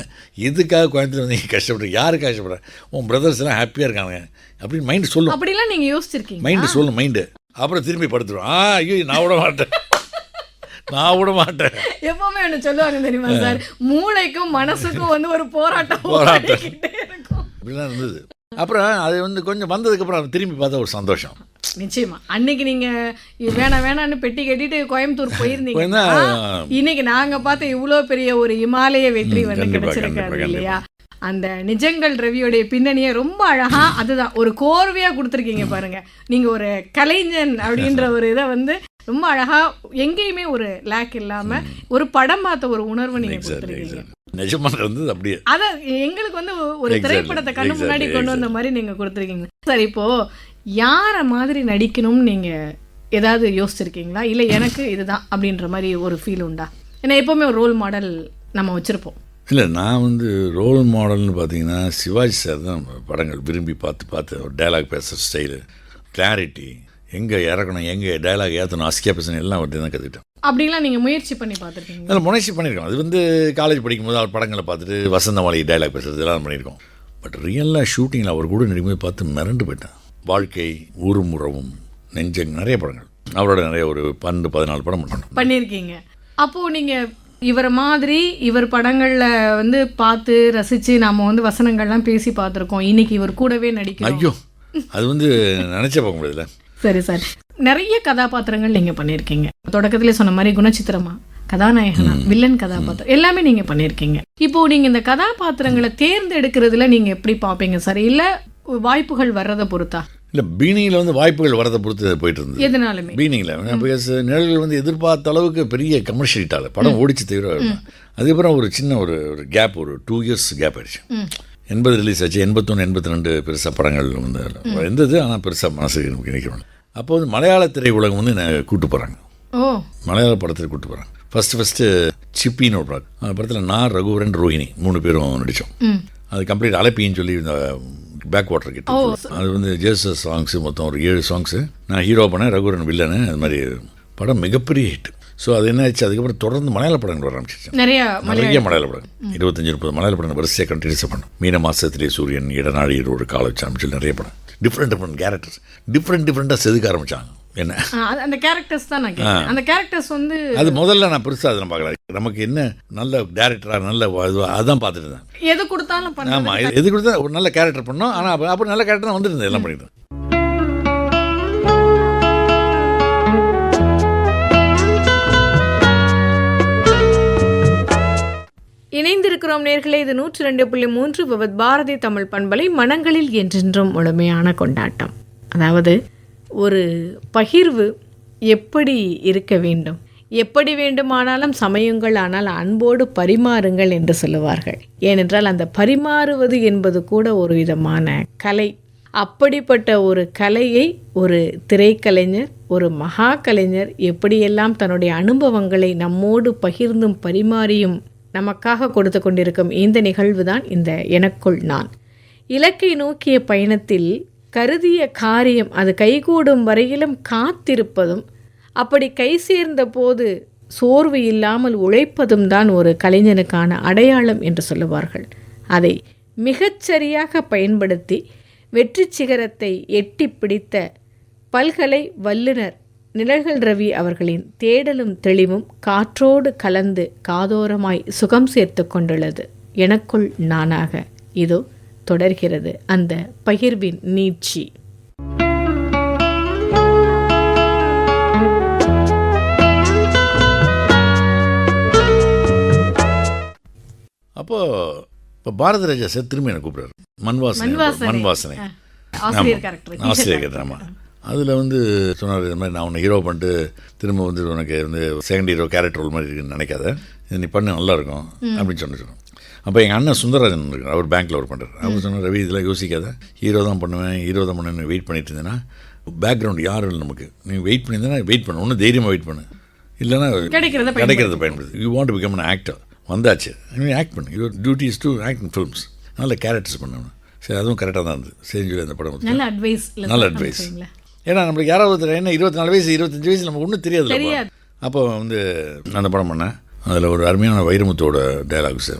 எதுக்காக கோயம்புத்தூர் வந்து நீ கஷ்டப்படுற, யாருக்கு கஷ்டப்படுற, உன் பிரதர்ஸ் எல்லாம் ஹாப்பியாக இருக்காங்க அப்படின்னு மைண்டு சொல்லும். அப்படிலாம் நீங்கள் யோசிச்சிருக்கீங்க? மைண்டு சொல்லும் மைண்டு. அப்புறம் திரும்பி படுத்துருவோம். ஐயோ நான் விட மாட்டேன் எப்பவுமே ஒன்று சொல்லுவாங்க தெரியுமா சார், மூளைக்கும் மனசுக்கும் வந்து ஒரு போராட்டம் இப்படிலாம் இருந்தது. அப்புறம் அது வந்து கொஞ்சம் வந்ததுக்கப்புறம் திரும்பி பார்த்தா ஒரு சந்தோஷம். நிச்சயமா. அன்னைக்கு நீங்க வேணான்னு பெட்டி கட்டிட்டு கோயம்புத்தூர் போயிருந்தீங்க, இன்னைக்கு நாங்க பார்த்த இவ்வளோ பெரிய ஒரு இமாலய வெற்றி வந்து கிடைச்சிருக்காரு இல்லையா? அந்த நிஜங்கள் ரவியோடைய பின்னணியை ரொம்ப அழகா அதுதான் ஒரு கோர்வையா கொடுத்துருக்கீங்க பாருங்க. நீங்க ஒரு கலைஞன் அப்படின்ற ஒரு இதை வந்து ரொம்ப அழகா எங்கேயுமே ஒரு லேக் இல்லாம ஒரு படம் பார்த்த ஒரு உணர்வு நீங்க கொடுத்துருக்கீங்க. அப்படியே அதான் எங்களுக்கு வந்து ஒரு திரைப்படத்தை கண்ணு முன்னாடி கொண்டு வந்த மாதிரி நீங்க கொடுத்துருக்கீங்க சார். இப்போ யார மாதிரி நடிக்கணும்னு நீங்க ஏதாவது யோசிச்சிருக்கீங்களா? இல்லை எனக்கு இதுதான் அப்படின்ற மாதிரி ஒரு ஃபீல் உண்டா? ஏன்னா எப்பவுமே ஒரு ரோல் மாடல் நம்ம வச்சிருப்போம். இல்லை நான் வந்து ரோல் மாடல்னு பார்த்தீங்கன்னா சிவாஜி சார் தான் படங்கள் விரும்பி பார்த்து ஒரு டைலாக் பேசுகிற ஸ்டைலு, கிளாரிட்டி, எங்கே இறக்கணும் எங்கே டைலாக் ஏற்றணும், அஸ்கியா பேசணும் எல்லாம் அவர்கிட்ட தான் கற்றுக்கிட்டேன். அப்படிலாம் நீங்கள் முயற்சி பண்ணி பார்த்துருக்கீங்க? அதில் முயற்சி பண்ணியிருக்கோம். அது வந்து காலேஜ் படிக்கும்போது அவர் படங்களை பார்த்துட்டு வசந்தமாளி டைலாக் பேசுகிறது எல்லாம் பண்ணியிருக்கோம். பட் ரியலாக ஷூட்டிங்கில் அவர் கூட நடிக்கும்போது பார்த்து மிரண்டு போயிட்டேன். வாழ்க்கை, ஊருமுறவும், நெஞ்சங் நிறைய படங்கள் அவரோட நிறைய ஒரு 12-14 படம் பண்ணியிருக்கீங்க. அப்போது நீங்கள் இவர் மாதிரி இவர் படங்களில் வந்து பார்த்து ரசித்து நாம் வந்து வசனங்கள்லாம் பேசி பார்த்துருக்கோம். இன்னைக்கு இவர் கூடவே நடிக்கணும். ஐயோ அது வந்து நினச்சே பார்க்க முடியல. சரி சார், நிறைய கதாபாத்திரங்கள் நீங்கள் பண்ணியிருக்கீங்க. தொடக்கத்திலே சொன்ன மாதிரி குணச்சித்திரமா, கதாநாயகனா, வில்லன் கதாபாத்திரம் எல்லாமே நீங்கள் பண்ணியிருக்கீங்க. இப்போது நீங்கள் இந்த கதாபாத்திரங்களை தேர்ந்தெடுக்கிறதுல நீங்கள் எப்படி பார்ப்பீங்க சார்? இல்லை வாய்ப்புகள் வர்றதை பொறுத்தா? இல்லை பீனிங்கில் வந்து வாய்ப்புகள் வரதை பொறுத்து போயிட்டு இருந்தது. எதனாலுமே பீனிங்கில் நிழல்கள் வந்து எதிர்பார்த்த அளவுக்கு பெரிய கமர்ஷியல் ஹிட்டால படம் ஓடிச்சு தவிர. அதுக்கப்புறம் ஒரு சின்ன ஒரு கேப், ஒரு 2 இயர்ஸ் கேப் ஆயிடுச்சு. 80 ரிலீஸ் ஆச்சு, 81, 82 பெருசாக படங்கள் வந்து இருந்தது. ஆனால் பெருசாக மனசுக்கு நமக்கு நினைக்கிறோம். அப்போ வந்து மலையாள திரை உலகம் வந்து கூப்பிட்டு போகிறாங்க, மலையாள படத்தில் கூப்பிட்டு போகிறாங்க. ஃபஸ்ட்டு சிப்பின்னு ஒரு படம், அந்த படத்தில் நான், ரகுவரன், ரோஹிணி 3 பேரும் நடித்தோம். அது கம்ப்ளீட் அலப்பின்னு சொல்லி இந்த பேக் வாட்டர் கிட்ட அது வந்து ஜேசஸ் சாங்ஸு மொத்தம் ஒரு 7 சாங்ஸு. நான் ஹீரோ பண்ணேன், ரகுவரன் வில்லனு. அது மாதிரி படம் மிகப்பெரிய ஹிட். ஸோ அது என்ன ஆச்சு, அதுக்கப்புறம் தொடர்ந்து மலையாள படங்கள் வர ஆரம்பிச்சிச்சு. நிறைய மலையாள படங்கள் 25-30 மலையாள படங்கள் வரிசையாக கண்டினியூஸாக பண்ணோம். மீன மாசத்திலே சூரியன், இடநாழியில் ஒரு கால வச்சு ஆரம்பிச்சு நிறைய படம். டிஃப்ரெண்ட் கேரக்டர்ஸ் டிஃப்ரெண்ட்டாக செதுக்க ஆரம்பித்தாங்க. என்ன அந்த கேரக்டர்ஸ் தான் நான் கேட்குறேன். அந்த கேரக்டர்ஸ் வந்து அது முதல்ல நான் பெருசாக அதெல்லாம் பார்க்கல. நமக்கு என்ன நல்ல டேரக்டராக நல்ல அதான் பார்த்துட்டு இருந்தேன். எது கொடுத்தாலும் பண்ண. ஆமாம், எது கொடுத்தா ஒரு நல்ல கேரக்டர் பண்ணோம். ஆனால் அப்புறம் நல்ல கேரக்டர் தான் வந்துருந்தேன், எல்லாம் பண்ணிட்டு. இணைந்திருக்கிறோம் நேர்களே, இது 102.3 விவத் பாரதி தமிழ் பண்பலை. மனங்களில் என்றென்றும் முழுமையான கொண்டாட்டம். அதாவது ஒரு பகிர்வு எப்படி இருக்க வேண்டும், எப்படி வேண்டுமானாலும் சமயுங்கள், ஆனால் அன்போடு பரிமாறுங்கள் என்று சொல்லுவார்கள். ஏனென்றால் அந்த பரிமாறுவது என்பது கூட ஒரு விதமான கலை. அப்படிப்பட்ட ஒரு கலையை ஒரு திரைக்கலைஞர், ஒரு மகா கலைஞர் எப்படியெல்லாம் தன்னுடைய அனுபவங்களை நம்மோடு பகிர்ந்தும் பரிமாறியும் நமக்காக கொடுத்து கொண்டிருக்கும் இந்த நிகழ்வு தான் இந்த எனக்குள் நான். இலக்கை நோக்கிய பயணத்தில் கருதிய காரியம் அது கைகூடும் வரையிலும் காத்திருப்பதும், அப்படி கை சேர்ந்த போது சோர்வு இல்லாமல் உழைப்பதும் தான் ஒரு கலைஞனுக்கான அடையாளம் என்று சொல்லுவார்கள். அதை மிகச்சரியாக பயன்படுத்தி வெற்றி சிகரத்தை எட்டி பிடித்த பல்கலை வல்லுனர் நிழல்கள் ரவி அவர்களின் தேடலும் தெளிவும் காற்றோடு கலந்து காதோரமாய் சுகம் சேர்த்து கொண்டுள்ளது எனக்குள் நானாக. இதோ தொடர்கிறது அந்த பகிர்வின் நீட்சி. அப்போ இப்போ பாரதி ராஜா சார் திரும்பி எனக்கு கூப்பிடுறாரு. மண்வாசனை ஆசிரியர் கேரக்டர். ஆமாம், அதில் வந்து சொன்னார், இது மாதிரி நான் உன்னை ஹீரோ பண்ணிட்டு திரும்ப வந்து உனக்கு வந்து செகண்ட் ஹீரோ கேரக்டர் ரோல் மாதிரி இருக்குன்னு நினைக்காத, இது நீ பண்ண நல்லாயிருக்கும் அப்படின்னு சொன்னோம். அப்போ எங்கள் அண்ணன் சுந்தரராஜன் இருக்கார், அவர் பேங்க்கில் ஒர்க் பண்ணுறாரு. அவர் சொன்னார், ரவி இதெல்லாம் யோசிக்காத, ஹீரோ தான் பண்ணுவேன் வெயிட் பண்ணிட்டு இருந்தேன்னா பேக்ரவுண்ட் யாரும் இல்லை நமக்கு, நீ வெயிட் பண்ணியிருந்தேன்னா வெயிட் பண்ணு, ஒன்றும் தைரியமாக வெயிட் பண்ணு, இல்லைன்னா கிடைக்கிறத பயன்படுது. You want to become an actor, வந்தாச்சு ஆக்ட் பண்ணு, your duty is to act in films, நல்ல கேரக்டர்ஸ் பண்ணணும். சரி, அதுவும் கரெக்டாக தான் இருந்தது. சரி சொல்லி அந்த படம் நல்ல அட்வைஸ். ஏன்னா நம்மளுக்கு யாராவது என்ன 24 வயசு 25 வயசு நமக்கு ஒன்றும் தெரியாது. அப்போ வந்து அந்த படம் பண்ணேன். அதில் ஒரு அருமையான வைரமுத்தோட டைலாக்ஸ்.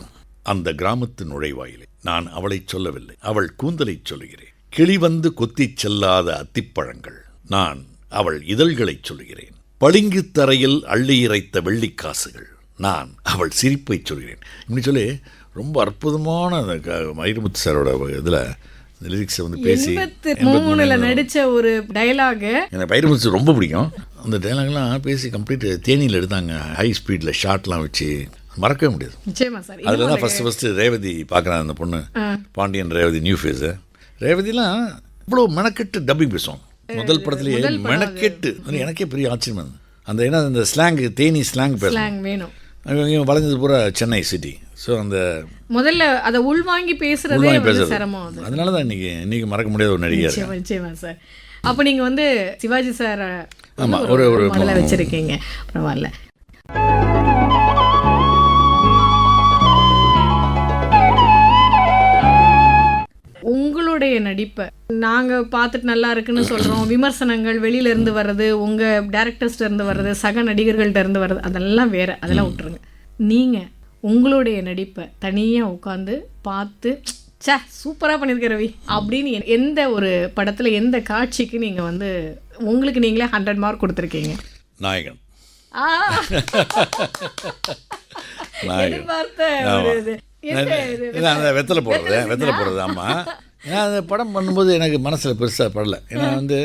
அந்த கிராமத்து நுழைவாயிலே நான் அவளை சொல்லவில்லை, அவள் கூந்தலை சொல்லுகிறேன். கிளி வந்து கொத்திச் செல்லாத அத்திப்பழங்கள், நான் அவள் இதழ்களை சொல்லுகிறேன். பளிங்கு தரையில் அள்ளி இறைத்த வெள்ளிக்காசுகள், நான் அவள் சிரிப்பை சொல்கிறேன். இப்படி சொல்லி ரொம்ப அற்புதமான அந்த வைரமுத்து சாரோட இதில் லிரிக்ஸை வந்து பேசி 83 நடித்த ஒரு டைலாக் எனக்கு வைரமுத்து ரொம்ப பிடிக்கும். அந்த டைலாக்லாம் பேசி கம்ப்ளீட் தேனியில் எடுத்தாங்க, ஹை ஸ்பீடில் ஷார்ட்லாம் வச்சு, மறக்கவே முடியாது. அதில் தான் ஃபஸ்ட்டு ரேவதி பார்க்குறாங்க, அந்த பொண்ணு பாண்டியன் ரேவதி, நியூ ஃபேஸு ரேவதிலாம் இவ்வளோ மெனக்கெட்டு டப்பிங் பேசுவோம். முதல் படத்துலேயே மெனக்கெட்டு, எனக்கே பெரிய ஆச்சரியம். அந்த ஏன்னா அந்த ஸ்லாங், தேனி ஸ்லாங் பேசும் வேணும். வளைஞ்சது பூரா சென்னை சிட்டி. ஸோ அந்த முதல்ல அதை உள்வாங்கி பேசுறதே சிரமம். அதனால தான் இன்னைக்கு மறக்க முடியாத ஒரு நடிகர். நிச்சயமா சார். அப்போ நீங்கள் வந்து சிவாஜி சார் ஆமாம் ஒரு முதல்ல வச்சுருக்கீங்க, பரவாயில்ல. உங்களுடைய நடிப்பை நாங்கள் பார்த்துட்டு நல்லா இருக்குன்னு சொல்கிறோம், விமர்சனங்கள் வெளியிலேருந்து வர்றது, உங்கள் டேரக்டர்ஸ்டேருந்து வர்றது, சக நடிகர்கள்ட்ட இருந்து வர்றது, அதெல்லாம் வேறு, அதெல்லாம் விட்டுருங்க. நீங்கள் உங்களுடைய நடிப்பை தனியாக உட்காந்து பார்த்து சூப்பராக பண்ணியிருக்க ரவி அப்படின்னு எந்த ஒரு படத்தில் எந்த காட்சிக்கு நீங்கள் வந்து உங்களுக்கு நீங்களே 100 மார்க் கொடுத்துருக்கீங்க? நாயகன். அந்த வெத்தலை போடுறது. ஆமாம், ஏன்னா அந்த படம் பண்ணும்போது எனக்கு மனசில் பெருசாக படலை. ஏன்னா வந்து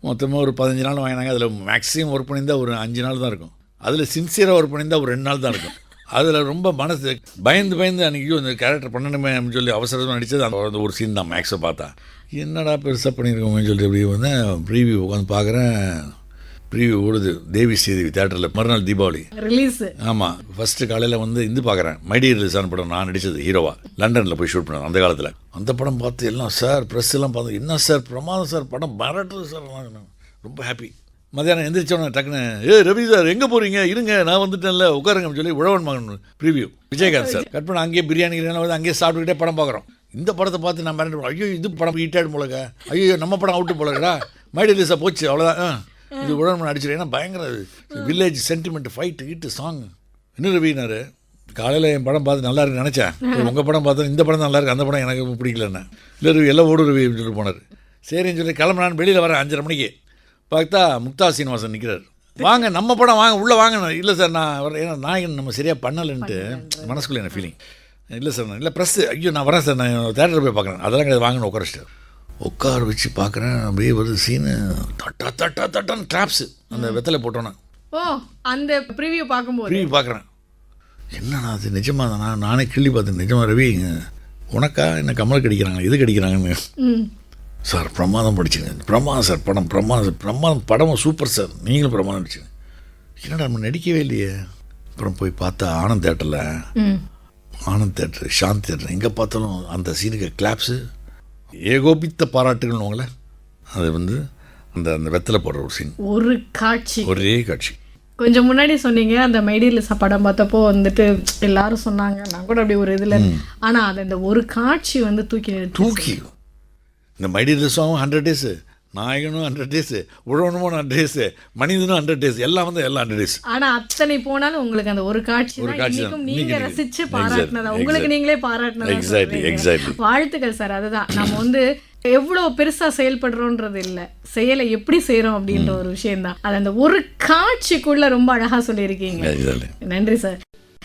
மொத்தமாக ஒரு 15 நாள் வாங்கினாங்க. அதில் மேக்ஸிமம் ஒர்க் பண்ணியிருந்தால் ஒரு 5 நாள் தான் இருக்கும். அதில் சின்சியராக ஒர்க் பண்ணியிருந்தால் ஒரு 2 நாள் தான் இருக்கும். அதில் ரொம்ப மனசு பயந்து அன்றைக்கி இந்த கேரக்டர் பண்ணணுமே அப்படின்னு சொல்லி அவசரமாக நடித்தது அந்த ஒரு சீன் தான். மேக்ஸை பார்த்தா என்னடா பெருசாக பண்ணியிருக்கோம்னு சொல்லிட்டு அப்படி வந்து ப்ரீவியூ உட்காந்து பார்க்குறேன். ப்ரீவியூ ஓடுது தேவி ஸ்ரீதேவி தேட்டரில், மறுநாள் தீபாவளி ரிலீஸ். ஆமாம், ஃபஸ்ட்டு காலையில் வந்து இது பார்க்குறேன், மைடியர் ரிலீஸான படம், நான் நடித்தது ஹீரோவா, லண்டனில் போய் ஷூட் பண்ணேன் அந்த காலத்தில். அந்த படம் பார்த்து எல்லாம் சார் ப்ரெஸ் எல்லாம் பார்த்து, என்ன சார் பிரமாதம் சார், படம் மிரட்டுறது சார், ரொம்ப ஹாப்பி. மதியானம் எந்திரிச்சோன்னே டக்குன்னு, ரவி சார் எங்கே போகிறீங்க, இருங்க நான் வந்துட்டேன்ல உட்காருங்கன்னு சொல்லி உழவன் மகன் ப்ரீவியூ விஜயகாந்த் சார் கட் பண்ண, அங்கேயே பிரியாணி வந்து அங்கேயே சாப்பிட்டுக்கிட்டே படம் பார்க்குறோம். இந்த படத்தை பார்த்து நான் மிரட்டு, ஐயோ இது படம் ஹிட் ஆகிடும் போலங்க, ஐயோ நம்ம படம் அவுட்டு போலங்கடா, மைடி ரிலீஸாக போச்சு அவ்வளோதான், இது உடனே அடிச்சிடும். ஏன்னா பயங்கர வில்லேஜ் சென்டிமெண்ட் ஃபைட்டு கிட்டு சாங். இன்னும் ரவினார் காலையில் என் படம் பார்த்து நல்லா இருக்குன்னு நினச்சேன். உங்கள் படம் பார்த்தா இந்த படம் நல்லா இருக்கு, அந்த படம் எனக்கு பிடிக்கலண்ணே. இல்லை ரவி எல்லாம் ஓடு ரவி அப்படின்னு சொல்லிட்டு போனார். சரின்னு சொல்லி கிளம்புனான்னு வெளியில் வரேன் 5:30 மணிக்கு. பார்த்தா முக்தா சீனிவாசன் நிற்கிறார். வாங்க நம்ம படம் வாங்க உள்ளே வாங்க. இல்லை சார் நான் வரேன், ஏன்னா நாயகன் நம்ம சரியாக பண்ணலைன்ட்டு மனசுக்குள்ளே என்ன ஃபீலிங். இல்லை சார் நான் இல்லை ப்ரெஸ்ஸு, ஐயோ நான் வரேன் சார், நான் தேட்டரில் போய் பார்க்குறேன். அதெல்லாம் கிடையாது, வாங்கன்னு உட்கார உட்கார வச்சு பார்க்குறேன். அப்படியே வருது சீனு, தட்டான்னு ட்ராப்ஸு அந்த வெத்தலை போட்டோன்னே. ஓ அந்த ப்ரிவியூ பார்க்கும்போது ப்ரிவியூ பார்க்குறேன். என்னண்ணா அது நிஜமாக தானா? நானே கிள்ளி பார்த்தேன். நிஜமாக ரவி உனக்கா என்ன கமல் கடிக்கிறாங்க இது கடிக்கிறாங்கன்னு. சார் பிரமாதம் படிச்சுங்க, பிரமாதம் சார் படம், பிரமாதம் படமும் சூப்பர் சார், நீங்களும் பிரமாதம் படிச்சுங்க. என்னடா நம்ம நடிக்கவே இல்லையே. அப்புறம் போய் பார்த்தா ஆனந்த் தேட்டர் சாந்த் தேட்டர் எங்கே பார்த்தாலும் அந்த சீனுக்கு கிளாப்ஸு, ஏகோபித்த பாராட்டுகள்னுவாங்களே. அது வந்து அந்த அந்த வெத்தலை போடுற ஒரு சீன், ஒரு காட்சி, ஒரே காட்சி. கொஞ்சம் முன்னாடி சொன்னீங்க அந்த மைடியில் படம் பார்த்தப்போ வந்துட்டு எல்லாரும் சொன்னாங்க, நான் கூட அப்படி ஒரு இதில். ஆனால் அது இந்த ஒரு காட்சி வந்து தூக்கி இந்த மைடியில் சாங் 100 days, நாயகனும் 100 days, உழவனும் 100 days, மனிதனும் 100 days, எல்லாம் வந்து எல்லாம் 100 days. ஆனால் அத்தனை போனாலும் உங்களுக்கு அந்த ஒரு காட்சி நீங்க ரசிச்சு பாராட்டினதா, உங்களுக்கு நீங்களே பாராட்டினதா. எக்ஸாக்ட்லி. வாழ்த்துக்கள் சார். அதுதான் நம்ம வந்து எவ்வளோ பெருசா செயல்படுறோன்றது இல்லை, செயலை எப்படி செய்யறோம் அப்படின்ற ஒரு விஷயம்தான். அது அந்த ஒரு காட்சிக்குள்ள ரொம்ப அழகா சொல்லியிருக்கீங்க. நன்றி சார்.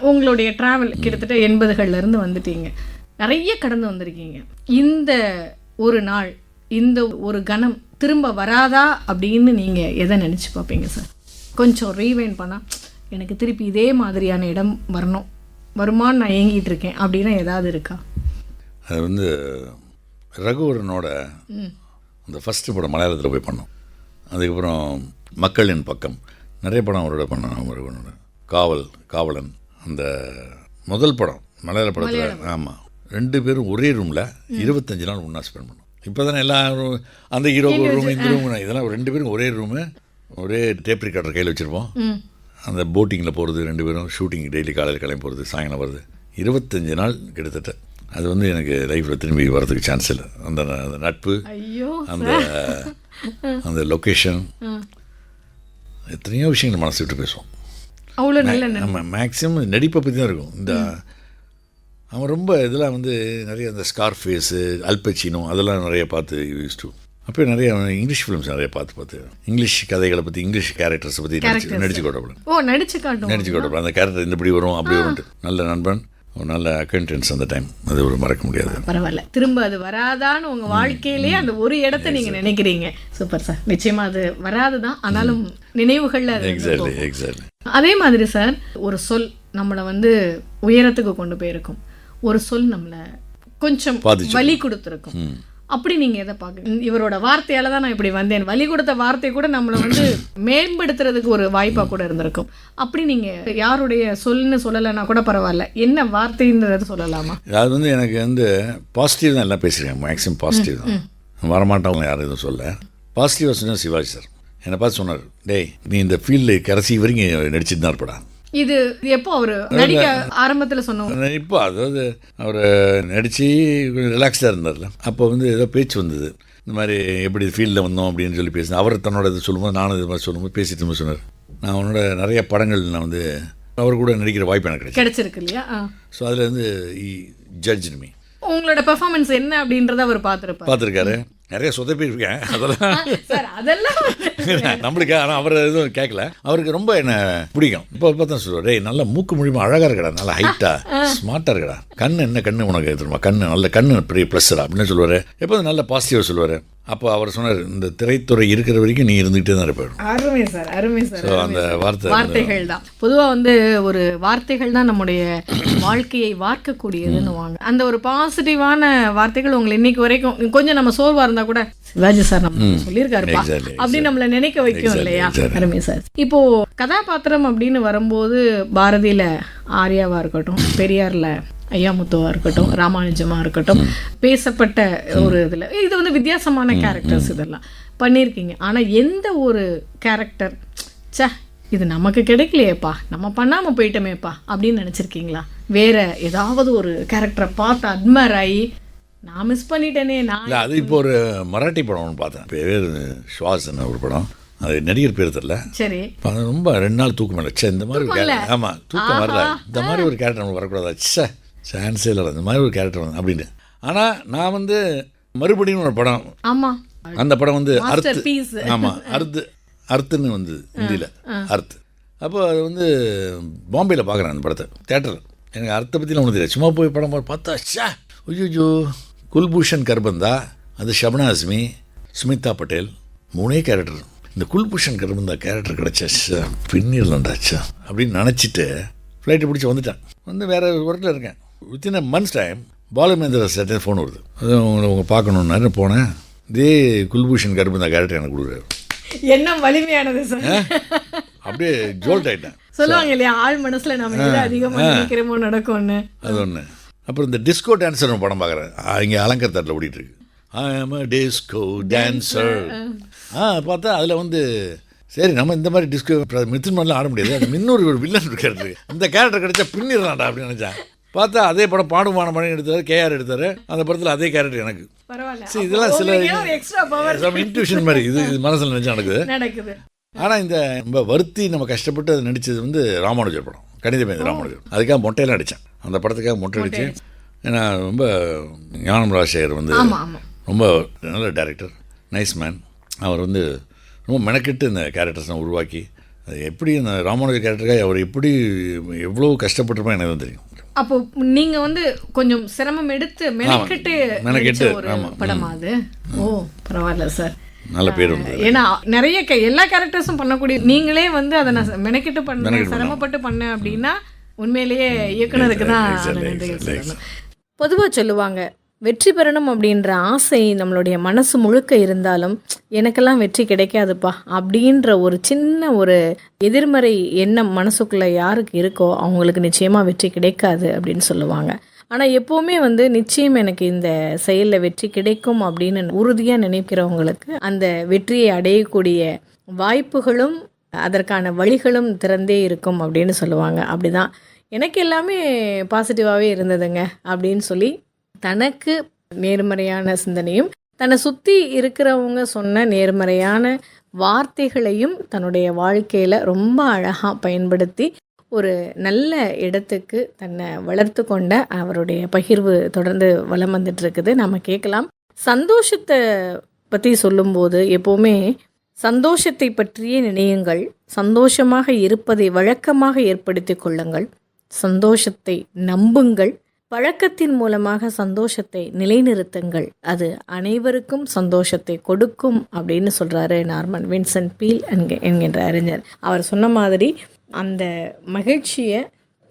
உங்களுடைய டிராவல் கிட்டத்தட்ட 80கள்ல இருந்து வந்துட்டீங்க, நிறைய கடந்து வந்திருக்கீங்க. இந்த ஒரு நாள், இந்த ஒரு கணம் திரும்ப வராதா அப்படின்னு நீங்க எதை நினைச்சு பார்ப்பீங்க சார்? கொஞ்சம் ரீவைண்ட் பண்ணா எனக்கு திருப்பி இதே மாதிரியான இடம் வருமான்னு நான் ஏங்கிட்டு இருக்கேன் அப்படின்னா ஏதாவது இருக்கா? அது வந்து ரகுவரனோட அந்த ஃபஸ்ட்டு படம் மலையாளத்தில் போய் பண்ணோம். அதுக்கப்புறம் மக்களின் பக்கம் நிறைய படம் அவரோட பண்ணோம். ரகுவரனோட காவலன் அந்த முதல் படம் மலையாள படத்தில். ஆமாம், 2 பேரும் ஒரே ரூமில் 25 நாள் ஒன்றா ஸ்பெண்ட் பண்ணோம். இப்போ தானே எல்லாரும் அந்த ஹீரோக்கு ஒரு ரூம், இந்த ரூம், இதெல்லாம் 2 பேரும் ஒரே ரூமு, ஒரே டேப் ரெக்கார்டர் கையில் வச்சுருப்போம். அந்த போட்டிங்கில் போகிறது 2 பேரும், ஷூட்டிங் டெய்லி காலையில் கிளம்பி போகிறது, சாயங்காலம் வருது. 25 நாள் கிட்டத்தட்ட. அது வந்து எனக்கு லைஃப்பில் திரும்பி வரதுக்கு சான்ஸ் இல்லை. அந்த நட்பு, அந்த லொக்கேஷன், எத்தனையோ விஷயங்கள் மனசு விட்டு பேசுவோம். அவ்வளோ நல்ல நம்ம மேக்ஸிமம் நடிப்பை பற்றி தான் இருக்கும். இந்த அவன் ரொம்ப இதெல்லாம் வந்து நிறைய அந்த ஸ்கார்ஃபேஸு, அல்பச்சினோ அதெல்லாம் நிறைய பார்த்து யூஸ் டு. அப்போ நிறைய இங்கிலீஷ் ஃபிலிம்ஸ் நிறைய பார்த்து இங்கிலீஷ் கதைகளை பற்றி, இங்கிலீஷ் கேரக்டர்ஸை பற்றி நடிச்சு காட்டப்படும். அந்த கேரக்டர் இந்தபடி வரும் அப்படி வரும்ட்டு. நல்ல நண்பன், ஒரு நல்ல அக்கௌண்டன்ஸ் அந்த டைம். அது ஒரு மறக்க முடியாது. பரவாயில்ல, திரும்ப அது வராதான்னு உங்கள் வாழ்க்கையிலேயே அந்த ஒரு இடத்த நீங்கள் நினைக்கிறீங்க. Super sir. நிச்சயமாக அது வராது தான், ஆனாலும் நினைவுகளில். எக்ஸாக்ட்லி. அதே மாதிரி சார், ஒரு சொல் நம்மளை வந்து உயரத்துக்கு கொண்டு போயிருக்கும், ஒரு சொல் நம்மளை கொஞ்சம் வலி கொடுத்துருக்கும். அப்படி நீங்கள் எதை பார்க்குறீங்க? இவரோட வார்த்தையால் தான் நான் இப்படி வந்தேன், வலி கொடுத்த வார்த்தை கூட நம்மளை வந்து மேம்படுத்துறதுக்கு ஒரு வாய்ப்பாக கூட இருந்திருக்கும். அப்படி நீங்கள் யாருடைய சொல்லுன்னு சொல்லலைன்னா கூட பரவாயில்ல, என்ன வார்த்தைன்றது சொல்லலாமா? அது வந்து எனக்கு வந்து பாசிட்டிவ் தான் எல்லாம் பேசுகிறேன், மேக்ஸிமம் பாசிட்டிவ் தான். வரமாட்டவங்க யாரும் எதுவும் சொல்ல. பாசிட்டிவாக சொன்னால் சிவாஜி சார் என்னை பார்த்து சொன்னார், டேய் நீ இந்த ஃபீல்டு கடைசி வரைக்கும் நடிச்சுட்டு தான் இருப்படா. இது எப்போ அவர் நடிக்க ஆரம்பத்தில் சொன்னோம்? இப்போ அதாவது அவர் நடித்து கொஞ்சம் ரிலாக்ஸ்டாக இருந்தார்ல, அப்போ வந்து ஏதோ பேச்சு வந்தது, இந்த மாதிரி எப்படி ஃபீல்டில் வந்தோம் அப்படின்னு சொல்லி பேசினேன். அவர் தன்னோட இது சொல்லும்போது நானும் இது மாதிரி சொல்லும்போது பேசிட்டு சொன்னார். நான் அவனோட நிறைய படங்கள் நான் வந்து அவர் கூட நடிக்கிற வாய்ப்பு எனக்கு கிடைச்சிருக்கு இல்லையா? ஸோ அதில் வந்து ஜட்ஜ் மீ. உங்களோட பெர்ஃபார்மன்ஸ் என்ன அப்படின்றத அவர் பார்த்துருக்காரு. நிறைய சொதப்பிருக்கேன், அதெல்லாம் நம்மளுக்கு. ஆனால் அவர் எதுவும் கேட்கல. அவருக்கு ரொம்ப என்ன பிடிக்கும். இப்போ பார்த்தா சொல்லுவார், டேய் நல்லா மூக்கு மொழிமா அழகாக இருக்கடா, நல்லா ஹைட்டாக ஸ்மார்ட்டாக இருக்கடா, கண்ணு என்ன கண்ணு உனக்கு தெரியுமா, கண்ணு நல்ல கண்ணு பெரிய ப்ளஸ்ஸரா அப்படின்னு சொல்லுவார். எப்போதும் நல்ல பாசிட்டிவாக சொல்லுவார். அப்போ அவர் சொன்னார், இந்த திரைத்துறை இருக்கிற வரைக்கும் நீ இருந்துகிட்டே தான் இருப்பார். அருமை சார், அருமை சார். ஸோ அந்த வார்த்தைகள் தான் பொதுவாக வந்து ஒரு வார்த்தைகள் தான் நம்முடைய வாழ்க்கையை வார்க்கக்கூடியதுன்னு வாங்க. அந்த ஒரு பாசிட்டிவான வார்த்தைகள் உங்களை இன்னைக்கு வரைக்கும் கொஞ்சம் நம்ம சோர்வாக இருந்தால் கூட சிவாஜி சார் நம்ம சொல்லியிருக்காருப்பா அப்படின்னு நம்மளை நினைக்க வைக்கும் இல்லையா? அருமை சார். இப்போ கதாபாத்திரம் அப்படின்னு வரும்போது பாரதியில ஆர்யாவா இருக்கட்டும், பெரியார்ல ஐயாமுத்துவா இருக்கட்டும், ராமானுஜமா இருக்கட்டும், பேசப்பட்ட ஒரு இதில் இது வந்து வித்தியாசமான கேரக்டர்ஸ் இதெல்லாம் பண்ணியிருக்கீங்க. ஆனால் எந்த ஒரு கேரக்டர் இது நமக்கு கிடைக்கலையேப்பா, நம்ம பண்ணாமல் போயிட்டோமேப்பா அப்படின்னு நினச்சிருக்கீங்களா? வேற ஏதாவது ஒரு கேரக்டரை பார்த்து அட்மயர் ஆகி நான் மிஸ் பண்ணிட்டேனே? நான் அது இப்போ ஒரு மராட்டி படம் ஒன்று பார்த்தேன், பேர் சுவாசன் ஒரு படம். அது நடிகர் பேர் தெரியல. சரி. அது ரொம்ப 2 நாள் தூக்கம் இல்லை. இந்த மாதிரி ஒரு கேரக்டர். ஆமாம், தூக்கம் வரல. இந்த மாதிரி ஒரு கேரக்டர் நமக்கு வரக்கூடாதா, சான்ஸே இல்லை, இந்த மாதிரி ஒரு கேரக்டர் வந்து அப்படின்னு. ஆனால் நான் வந்து மறுபடியும் ஒரு படம், ஆமாம், அந்த படம் வந்து அர்த்து. ஆமாம், அர்த்துன்னு வந்து ஹிந்தியில் அர்த்து. அப்போ அது வந்து பாம்பேயில் பார்க்குறேன் அந்த படத்தை தேட்டரில். எனக்கு அர்த்தை பற்றிலாம் ஒன்றும் தெரியாது. சும்மா போய் படம் பார்த்தா ஐயோ, குல்பூஷன் கர்பந்தா, அது ஷப்னா ஆஸ்மி, சுமிதா பட்டேல், 3 கேரக்டர். இந்த குல்பூஷன் கர்பந்தா கேரக்டர் கிடச்சா பின்னிடலாண்டாச்சா அப்படின்னு நினச்சிட்டு ஃப்ளைட்டை பிடிச்சி வந்துட்டேன். வந்து வேறு ஒர்க்கில் இருக்கேன். Within a months time Balu Mahendra சார்ட்ட ஃபோன் வருது. அது உங்களை பார்க்கணுன்னாரு போனேன். இதே குல்பூஷன் கர்பந்தா கேரக்டர் எனக்கு கொடுக்குறாரு. என்ன வலிமையானது சார். அப்படியே ஜோல்ட் ஆகிட்டேன். சொல்லுவாங்க இல்லையா, ஆள் மனசில் நம்ம எது அதிகமாக நினைக்கிறோமோ நடக்கும்னு. அது ஒன்று. அப்புறம் இந்த டிஸ்கோ டான்ஸர் படம் பார்க்குறேன். இங்கே அலங்கர் தேட்டரில் ஓடிட்டு இருக்கு. ஐ ஆம் அ டிஸ்கோ டான்ஸர். பார்த்தா அதில் வந்து சரி நம்ம இந்த மாதிரி டிஸ்கோ மித்தின் மாதிரிலாம் ஆட முடியாது, அது இன்னொரு வில்லன் இருக்காரு, இந்த கேரக்டர் கிடைச்சா பின்னிடலாம்டா அப்படின்னு நினச்சேன். பார்த்தா அதே படம் பாடுமான மணி எடுத்தார், கேஆர் எடுத்தார். அந்த படத்தில் அதே கேரக்டர் எனக்கு. சரி, இதெல்லாம் சில இன்ட்யூஷன் மாதிரி இது மனசில் நினச்சா நடக்குது. ஆனால் இந்த ரொம்ப வருத்தி நம்ம கஷ்டப்பட்டு அதை நடித்தது வந்து ராமானுஜர் படம், கணிதமேதை ராமானுஜர். அதுக்காக மொட்டையெல்லாம் அடித்தேன். அந்த படத்துக்காக மொட்டை அடித்து. ஏன்னா ரொம்ப ஞானம் ராஜசேகர் வந்து ரொம்ப நல்ல டைரக்டர், நைஸ் மேன். அவர் வந்து ரொம்ப மெனக்கெட்டு இந்த கேரக்டர்ஸ்லாம் உருவாக்கி, அது எப்படி இந்த ராமானுஜர் கேரக்டருக்காக அவர் எப்படி எவ்வளோ கஷ்டப்பட்டிருப்பா எனக்கு தான் தெரியும். அப்போ நீங்கள் வந்து கொஞ்சம் சிரமம் எடுத்து மெனக்கெட்டு படமா அது? ஓ, பரவாயில்ல சார், நல்ல பேர் வந்து. ஏன்னா நிறைய எல்லா கேரக்டர்ஸும் பண்ணக்கூடிய நீங்களே வந்து அதை நான் மெனக்கெட்டு பண்ண சிரமப்பட்டு பண்ணேன் அப்படின்னா உண்மையிலேயே இயக்குனருக்கு தான். பொதுவாக சொல்லுவாங்க, வெற்றி பெறணும் அப்படின்ற ஆசை நம்மளுடைய மனசு முழுக்க இருந்தாலும் எனக்கெல்லாம் வெற்றி கிடைக்காதுப்பா அப்படின்ற ஒரு சின்ன ஒரு எதிர்மறை எண்ணம் மனசுக்குள்ளே யாருக்கு இருக்கோ அவங்களுக்கு நிச்சயமாக வெற்றி கிடைக்காது அப்படின்னு சொல்லுவாங்க. ஆனால் எப்போவுமே வந்து நிச்சயம் எனக்கு இந்த செயலில் வெற்றி கிடைக்கும் அப்படின்னு உறுதியாக நினைக்கிறவங்களுக்கு அந்த வெற்றியை அடையக்கூடிய வாய்ப்புகளும் அதற்கான வழிகளும் திறந்தே இருக்கும் அப்படின்னு சொல்லுவாங்க. அப்படி தான் எனக்கு எல்லாமே பாசிட்டிவாகவே இருந்ததுங்க அப்படின்னு சொல்லி தனக்கு நேர்மறையான சிந்தனையும் தன்னை சுற்றி இருக்கிறவங்க சொன்ன நேர்மறையான வார்த்தைகளையும் தன்னுடைய வாழ்க்கையில் ரொம்ப அழகாக பயன்படுத்தி ஒரு நல்ல இடத்துக்கு தன்னை வளர்த்து கொண்ட அவருடைய பகிர்வு தொடர்ந்து வலம் வந்துட்டுருக்குது. நம்ம கேட்கலாம். சந்தோஷத்தை பற்றி சொல்லும்போது எப்போவுமே சந்தோஷத்தை பற்றியே நினையுங்கள், சந்தோஷமாக இருப்பதை வழக்கமாக ஏற்படுத்தி கொள்ளுங்கள், சந்தோஷத்தை நம்புங்கள், பழக்கத்தின் மூலமாக சந்தோஷத்தை நிலைநிறுத்துங்கள், அது அனைவருக்கும் சந்தோஷத்தை கொடுக்கும் அப்படின்னு சொல்கிறாரு நார்மன் வின்சென்ட் பீல் என்கின்ற அறிஞர். அவர் சொன்ன மாதிரி அந்த மகிழ்ச்சியை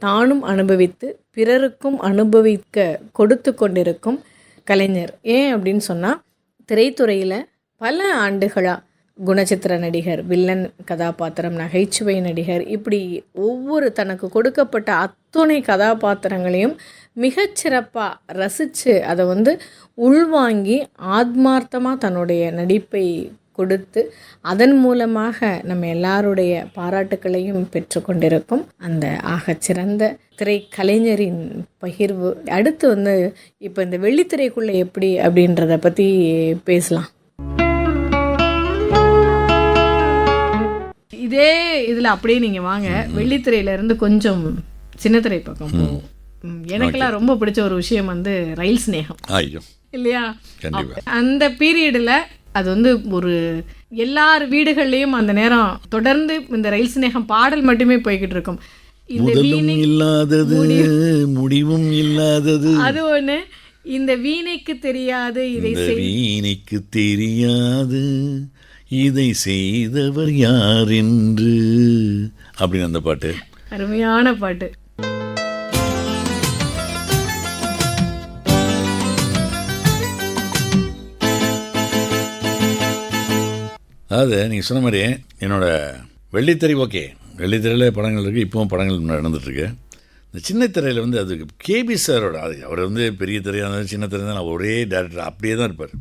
தானும் அனுபவித்து பிறருக்கும் அனுபவிக்க கொடுத்து கொண்டிருக்கும் கலைஞர். ஏன் அப்படின்னு சொன்னால், திரைத்துறையில் பல ஆண்டுகளாக குணச்சித்திர நடிகர், வில்லன் கதாபாத்திரம், நகைச்சுவை நடிகர், இப்படி ஒவ்வொரு தனக்கு கொடுக்கப்பட்ட அத்துணை கதாபாத்திரங்களையும் மிகச்சிறப்பாக ரசித்து அதை வந்து உள்வாங்கி ஆத்மார்த்தமாக தன்னுடைய நடிப்பை கொடுத்து அதன் மூலமாக நம்ம எல்லாருடைய பாராட்டுக்களையும் பெற்றுக்கொண்டிருக்கும் அந்த ஆகச்சிறந்த திரைக்கலைஞரின் பகிர்வு. அடுத்து வந்து இப்போ இந்த வெள்ளித்திரைக்குள்ளே எப்படி அப்படின்றத பற்றி பேசலாம். இதே இதில் அப்படியே நீங்கள் வாங்க, வெள்ளித்திரையிலேருந்து கொஞ்சம் சின்னத்திரை பக்கம் போகும். எனக்கெல்லாம் ரொம்ப பிடிச்ச ஒரு விஷயம் வந்து ரயில் ஸ்நேகம் இல்லையா? அந்த பீரியடில் அது வந்து ஒரு எல்லார் வீடுகள்லேயும் அந்த நேரம் தொடர்ந்து இந்த ரயில் ஸ்நேகம் பாடல் மட்டுமே போய்கிட்டு இருக்கும். முடிவும் இல்லாதது அது ஒன்று. இந்த வீணைக்கு தெரியாது இதை வீணைக்கு தெரியாது இதை செய்தவர் யார் என்று அப்படின்னு அந்த பாட்டு, அருமையான பாட்டு. அதாவது நீங்கள் சொன்ன மாதிரி என்னோடய வெள்ளித்திரை, ஓகே வெள்ளித்திரையில் படங்கள் இருக்குது, இப்போவும் படங்கள் நடந்துகிட்ருக்கு. இந்த சின்ன திரையில் வந்து அது கேபி சாரோட, அது அவர் வந்து பெரிய திரையாக இருந்தாலும் சின்ன திரை தான், ஒரே டேரக்டர் அப்படியே தான் இருப்பார்.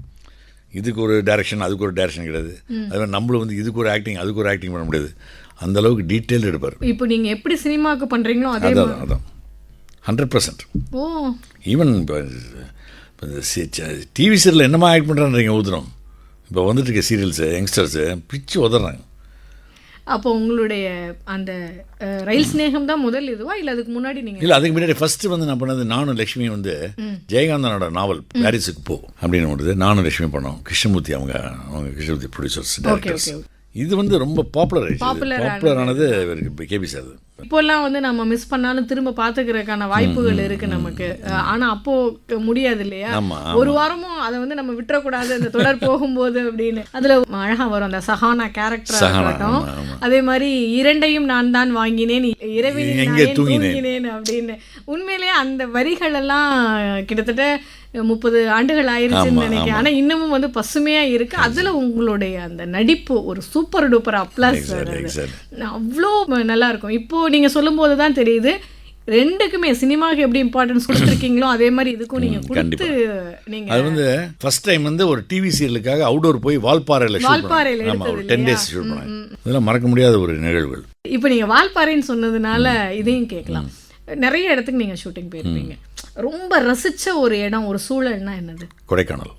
இதுக்கு ஒரு டைரக்ஷன் அதுக்கு ஒரு டைரக்ஷன் கிடையாது. அது மாதிரி நம்மளும் வந்து இதுக்கு ஒரு ஆக்டிங் அதுக்கு ஒரு ஆக்டிங் பண்ண முடியாது, அந்த அளவுக்கு டீட்டெயில் எடுப்பார். இப்போ நீங்கள் எப்படி சினிமாவுக்கு பண்ணுறீங்களோ அதே அதான் 100%. ஈவன் இப்போ டிவி சீரியலில் என்னமா ஆக்ட் பண்ணுறான்றீங்க ஊதுறோம். இப்போ வந்துட்டு இருக்க சீரியல்ஸு யங்ஸ்டர்ஸு பிச்சு உதறாங்க. அப்போ உங்களுடைய அந்த ரயில் ஸ்நேகம் தான் முதல் இதுவா இல்லை அதுக்கு முன்னாடி நீங்கள்? இல்லை, அதுக்கு முன்னாடி ஃபர்ஸ்ட் வந்து நான் பண்ணது நானும் லட்சுமி வந்து ஜெயகாந்தனோட நாவல் பாரிஸுக்கு போ அப்படின்னு ஒன்று நானும் லட்சுமி பண்ணோம். கிருஷ்ணமூர்த்தி அவங்க கிருஷ்ணமூர்த்தி ப்ரொடியூசர்ஸ், டைரக்டர்ஸ். இது வந்து ரொம்ப பாப்புலரானது கேபி சார். இப்போல்லாம் வந்து நம்ம மிஸ் பண்ணாலும் திரும்ப பார்த்துக்கிறதுக்கான வாய்ப்புகள் இருக்கு நமக்கு. ஆனா அப்போ முடியாது இல்லையா? ஒரு வாரமும் அதை வந்து நம்ம விட்டுறக்கூடாது அந்த தொடர் போகும்போது அப்படின்னு. அதுல அழகா வரும் அந்த சஹானா கேரக்டர் ஆகட்டும். அதே மாதிரி இரண்டையும் நான் தான் வாங்கினேன், இரவில் தூங்கினேன் அப்படின்னு. உண்மையிலேயே அந்த வரிகள் எல்லாம் கிட்டத்தட்ட 30 ஆண்டுகள் ஆயிருச்சுன்னு நினைக்கிறேன். ஆனா இன்னமும் வந்து பசுமையா இருக்கு. அதுல உங்களுடைய அந்த நடிப்பு ஒரு சூப்பர் டூப்பர் அப்ளாஸ், அவ்வளோ நல்லா இருக்கும். இப்போ நீங்க சொல்லும் போதுதான் தெரியுது ரெண்டுக்குமே சினிமாவுக்கு எப்படி இம்பார்ட்டன்ஸ் கொடுத்துருக்கீங்களோ அதே மாதிரி இதுக்கும் நீங்க கொடுத்து. நீங்க அது வந்து ஃபர்ஸ்ட் டைம் வந்து ஒரு டிவி சீரியலுக்காக அவுட்டோர் போய் வால்பாறையில் எடுத்தது 10 days ஷூட் பண்ணேன். இதெல்லாம் மறக்க முடியாத ஒரு நிகழ்வுகள். இப்போ நீங்க வால்பாறைன்னு சொன்னதுனால இதையும் கேட்கலாம். நிறைய இடத்துக்கு நீங்க ஷூட்டிங் போயிருப்பீங்க. ரொம்ப ரசிச்ச ஒரு இடம், ஒரு சூழல்னா என்னது? கொடைக்கானல்.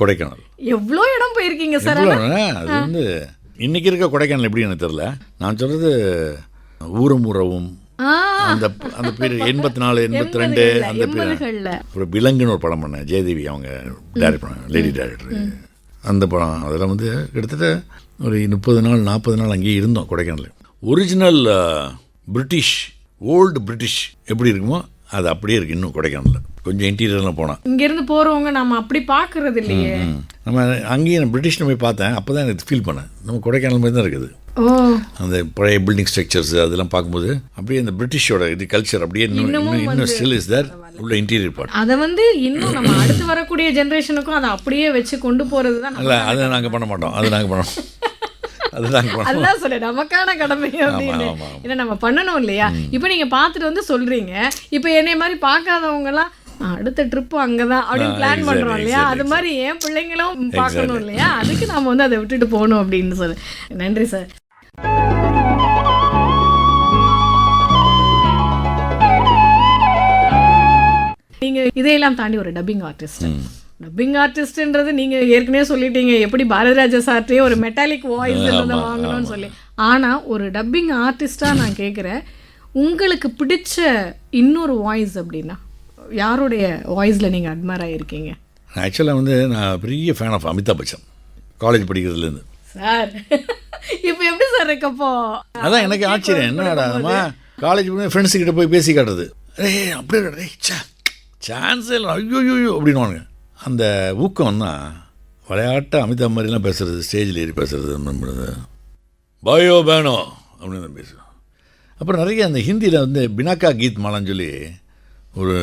கொடைக்கானல் எவ்வளோ இடம் போயிருக்கீங்க சார்? அது வந்து இன்னைக்கு இருக்க கொடைக்கானல் எப்படி எனக்கு தெரியல. நான் சொல்றது ஊரும் உறவும் அந்த அந்த பீரியட் 84 82 அந்த பீரியட். ஒரு விலங்குன்னு ஒரு படம் பண்ணேன், ஜெயதேவி அவங்க டைரக்ட் பண்ணாங்க, லேடி டைரக்டர். அந்த படம் அதில் வந்து கிட்டத்தட்ட ஒரு 30 நாள் 40 நாள் அங்கேயே இருந்தோம் Kodaikanal. Original British, old British எப்படி இருக்குமோ அது அப்படியே இருக்கு இன்னும் கொடைக்கானலில். கொஞ்சம் இன்டீரியர்லாம் போனால் இங்கேருந்து போகிறவங்க நம்ம அப்படி பார்க்கறது இல்லையே. நம்ம அங்கேயே நான் பிரிட்டிஷ் போய் பார்த்தேன், அப்போ தான் எனக்கு ஃபீல் பண்ணேன் நம்ம கொடைக்கானல் மாதிரி தான் இருக்குது. அந்த பழைய பில்டிங் ஸ்ட்ரக்சர்ஸ் அதெல்லாம் பார்க்கும்போது அப்படியே இந்த பிரிட்டிஷோட இது கல்ச்சர் அப்படியே இன்னும் ஸ்டில் இஸ் தேர் உள்ள இன்டீரியர் பார்ட். அதை வந்து இன்னும் நம்ம அடுத்து வரக்கூடிய ஜென்ரேஷனுக்கும் அதை அப்படியே வச்சு கொண்டு போகிறது தான். இல்லை, அதை நாங்கள் பண்ண மாட்டோம். அது நாங்கள் பண்ணோம். அதுதான் சொல்ல நமக்கான கடமை அப்படின்னு. ஏன்னா நம்ம பண்ணணும் இல்லையா? இப்போ நீங்க பார்த்துட்டு வந்து சொல்றீங்க, இப்போ என்னை மாதிரி பார்க்காதவங்கலாம் அடுத்த ட்ரிப்பு அங்கதான் அப்படின்னு பிளான் பண்றோம் இல்லையா? அது மாதிரி என் பிள்ளைங்களும் பார்க்கணும் இல்லையா? அதுக்கு நாம வந்து அதை விட்டுட்டு போகணும் அப்படின்னு சொல்லு. நன்றி சார். நீங்க இதையெல்லாம் தாண்டி ஒரு டப்பிங் ஆர்டிஸ்ட். டப்பிங் ஆர்டிஸ்ட்ன்றது நீங்க ஏற்கனவே சொல்லிட்டீங்க, எப்படி பாரதிராஜா சார்ட்டே ஒரு மெட்டாலிக் வாய்ஸ் வாங்கணும்னு சொல்லி. ஆனா ஒரு டப்பிங் ஆர்டிஸ்டா நான் கேட்குறேன், உங்களுக்கு பிடிச்ச இன்னொரு வாய்ஸ் அப்படின்னா யாருடைய வாய்ஸில் நீங்கள் அட்மையர் ஆகிருக்கீங்க? ஆக்சுவலாக வந்து நான் பெரிய fan of Amitabh Bachchan, college படிக்கிறதுலேருந்து. சார் இப்போ எப்படி சார் இருக்கப்போ? அதான் எனக்கு ஆச்சரியம், என்னடா காலேஜ் ஃப்ரெண்ட்ஸுக்கிட்ட போய் பேசி காட்டுறது, அப்படியே சான்ஸே இல்லை, ஐயோ அப்படின்வானுங்க. அந்த ஊக்கம் தான் விளையாட்டு அமிதாப் மாதிரிலாம் பேசுகிறது, ஸ்டேஜில் ஏறி பேசுகிறது, பயோ பேனோ அப்படின்னு தான் பேசுவேன். அப்புறம் நிறைய அந்த ஹிந்தியில் வந்து பினாக்கா கீத் மாலான்னு சொல்லி ஒரு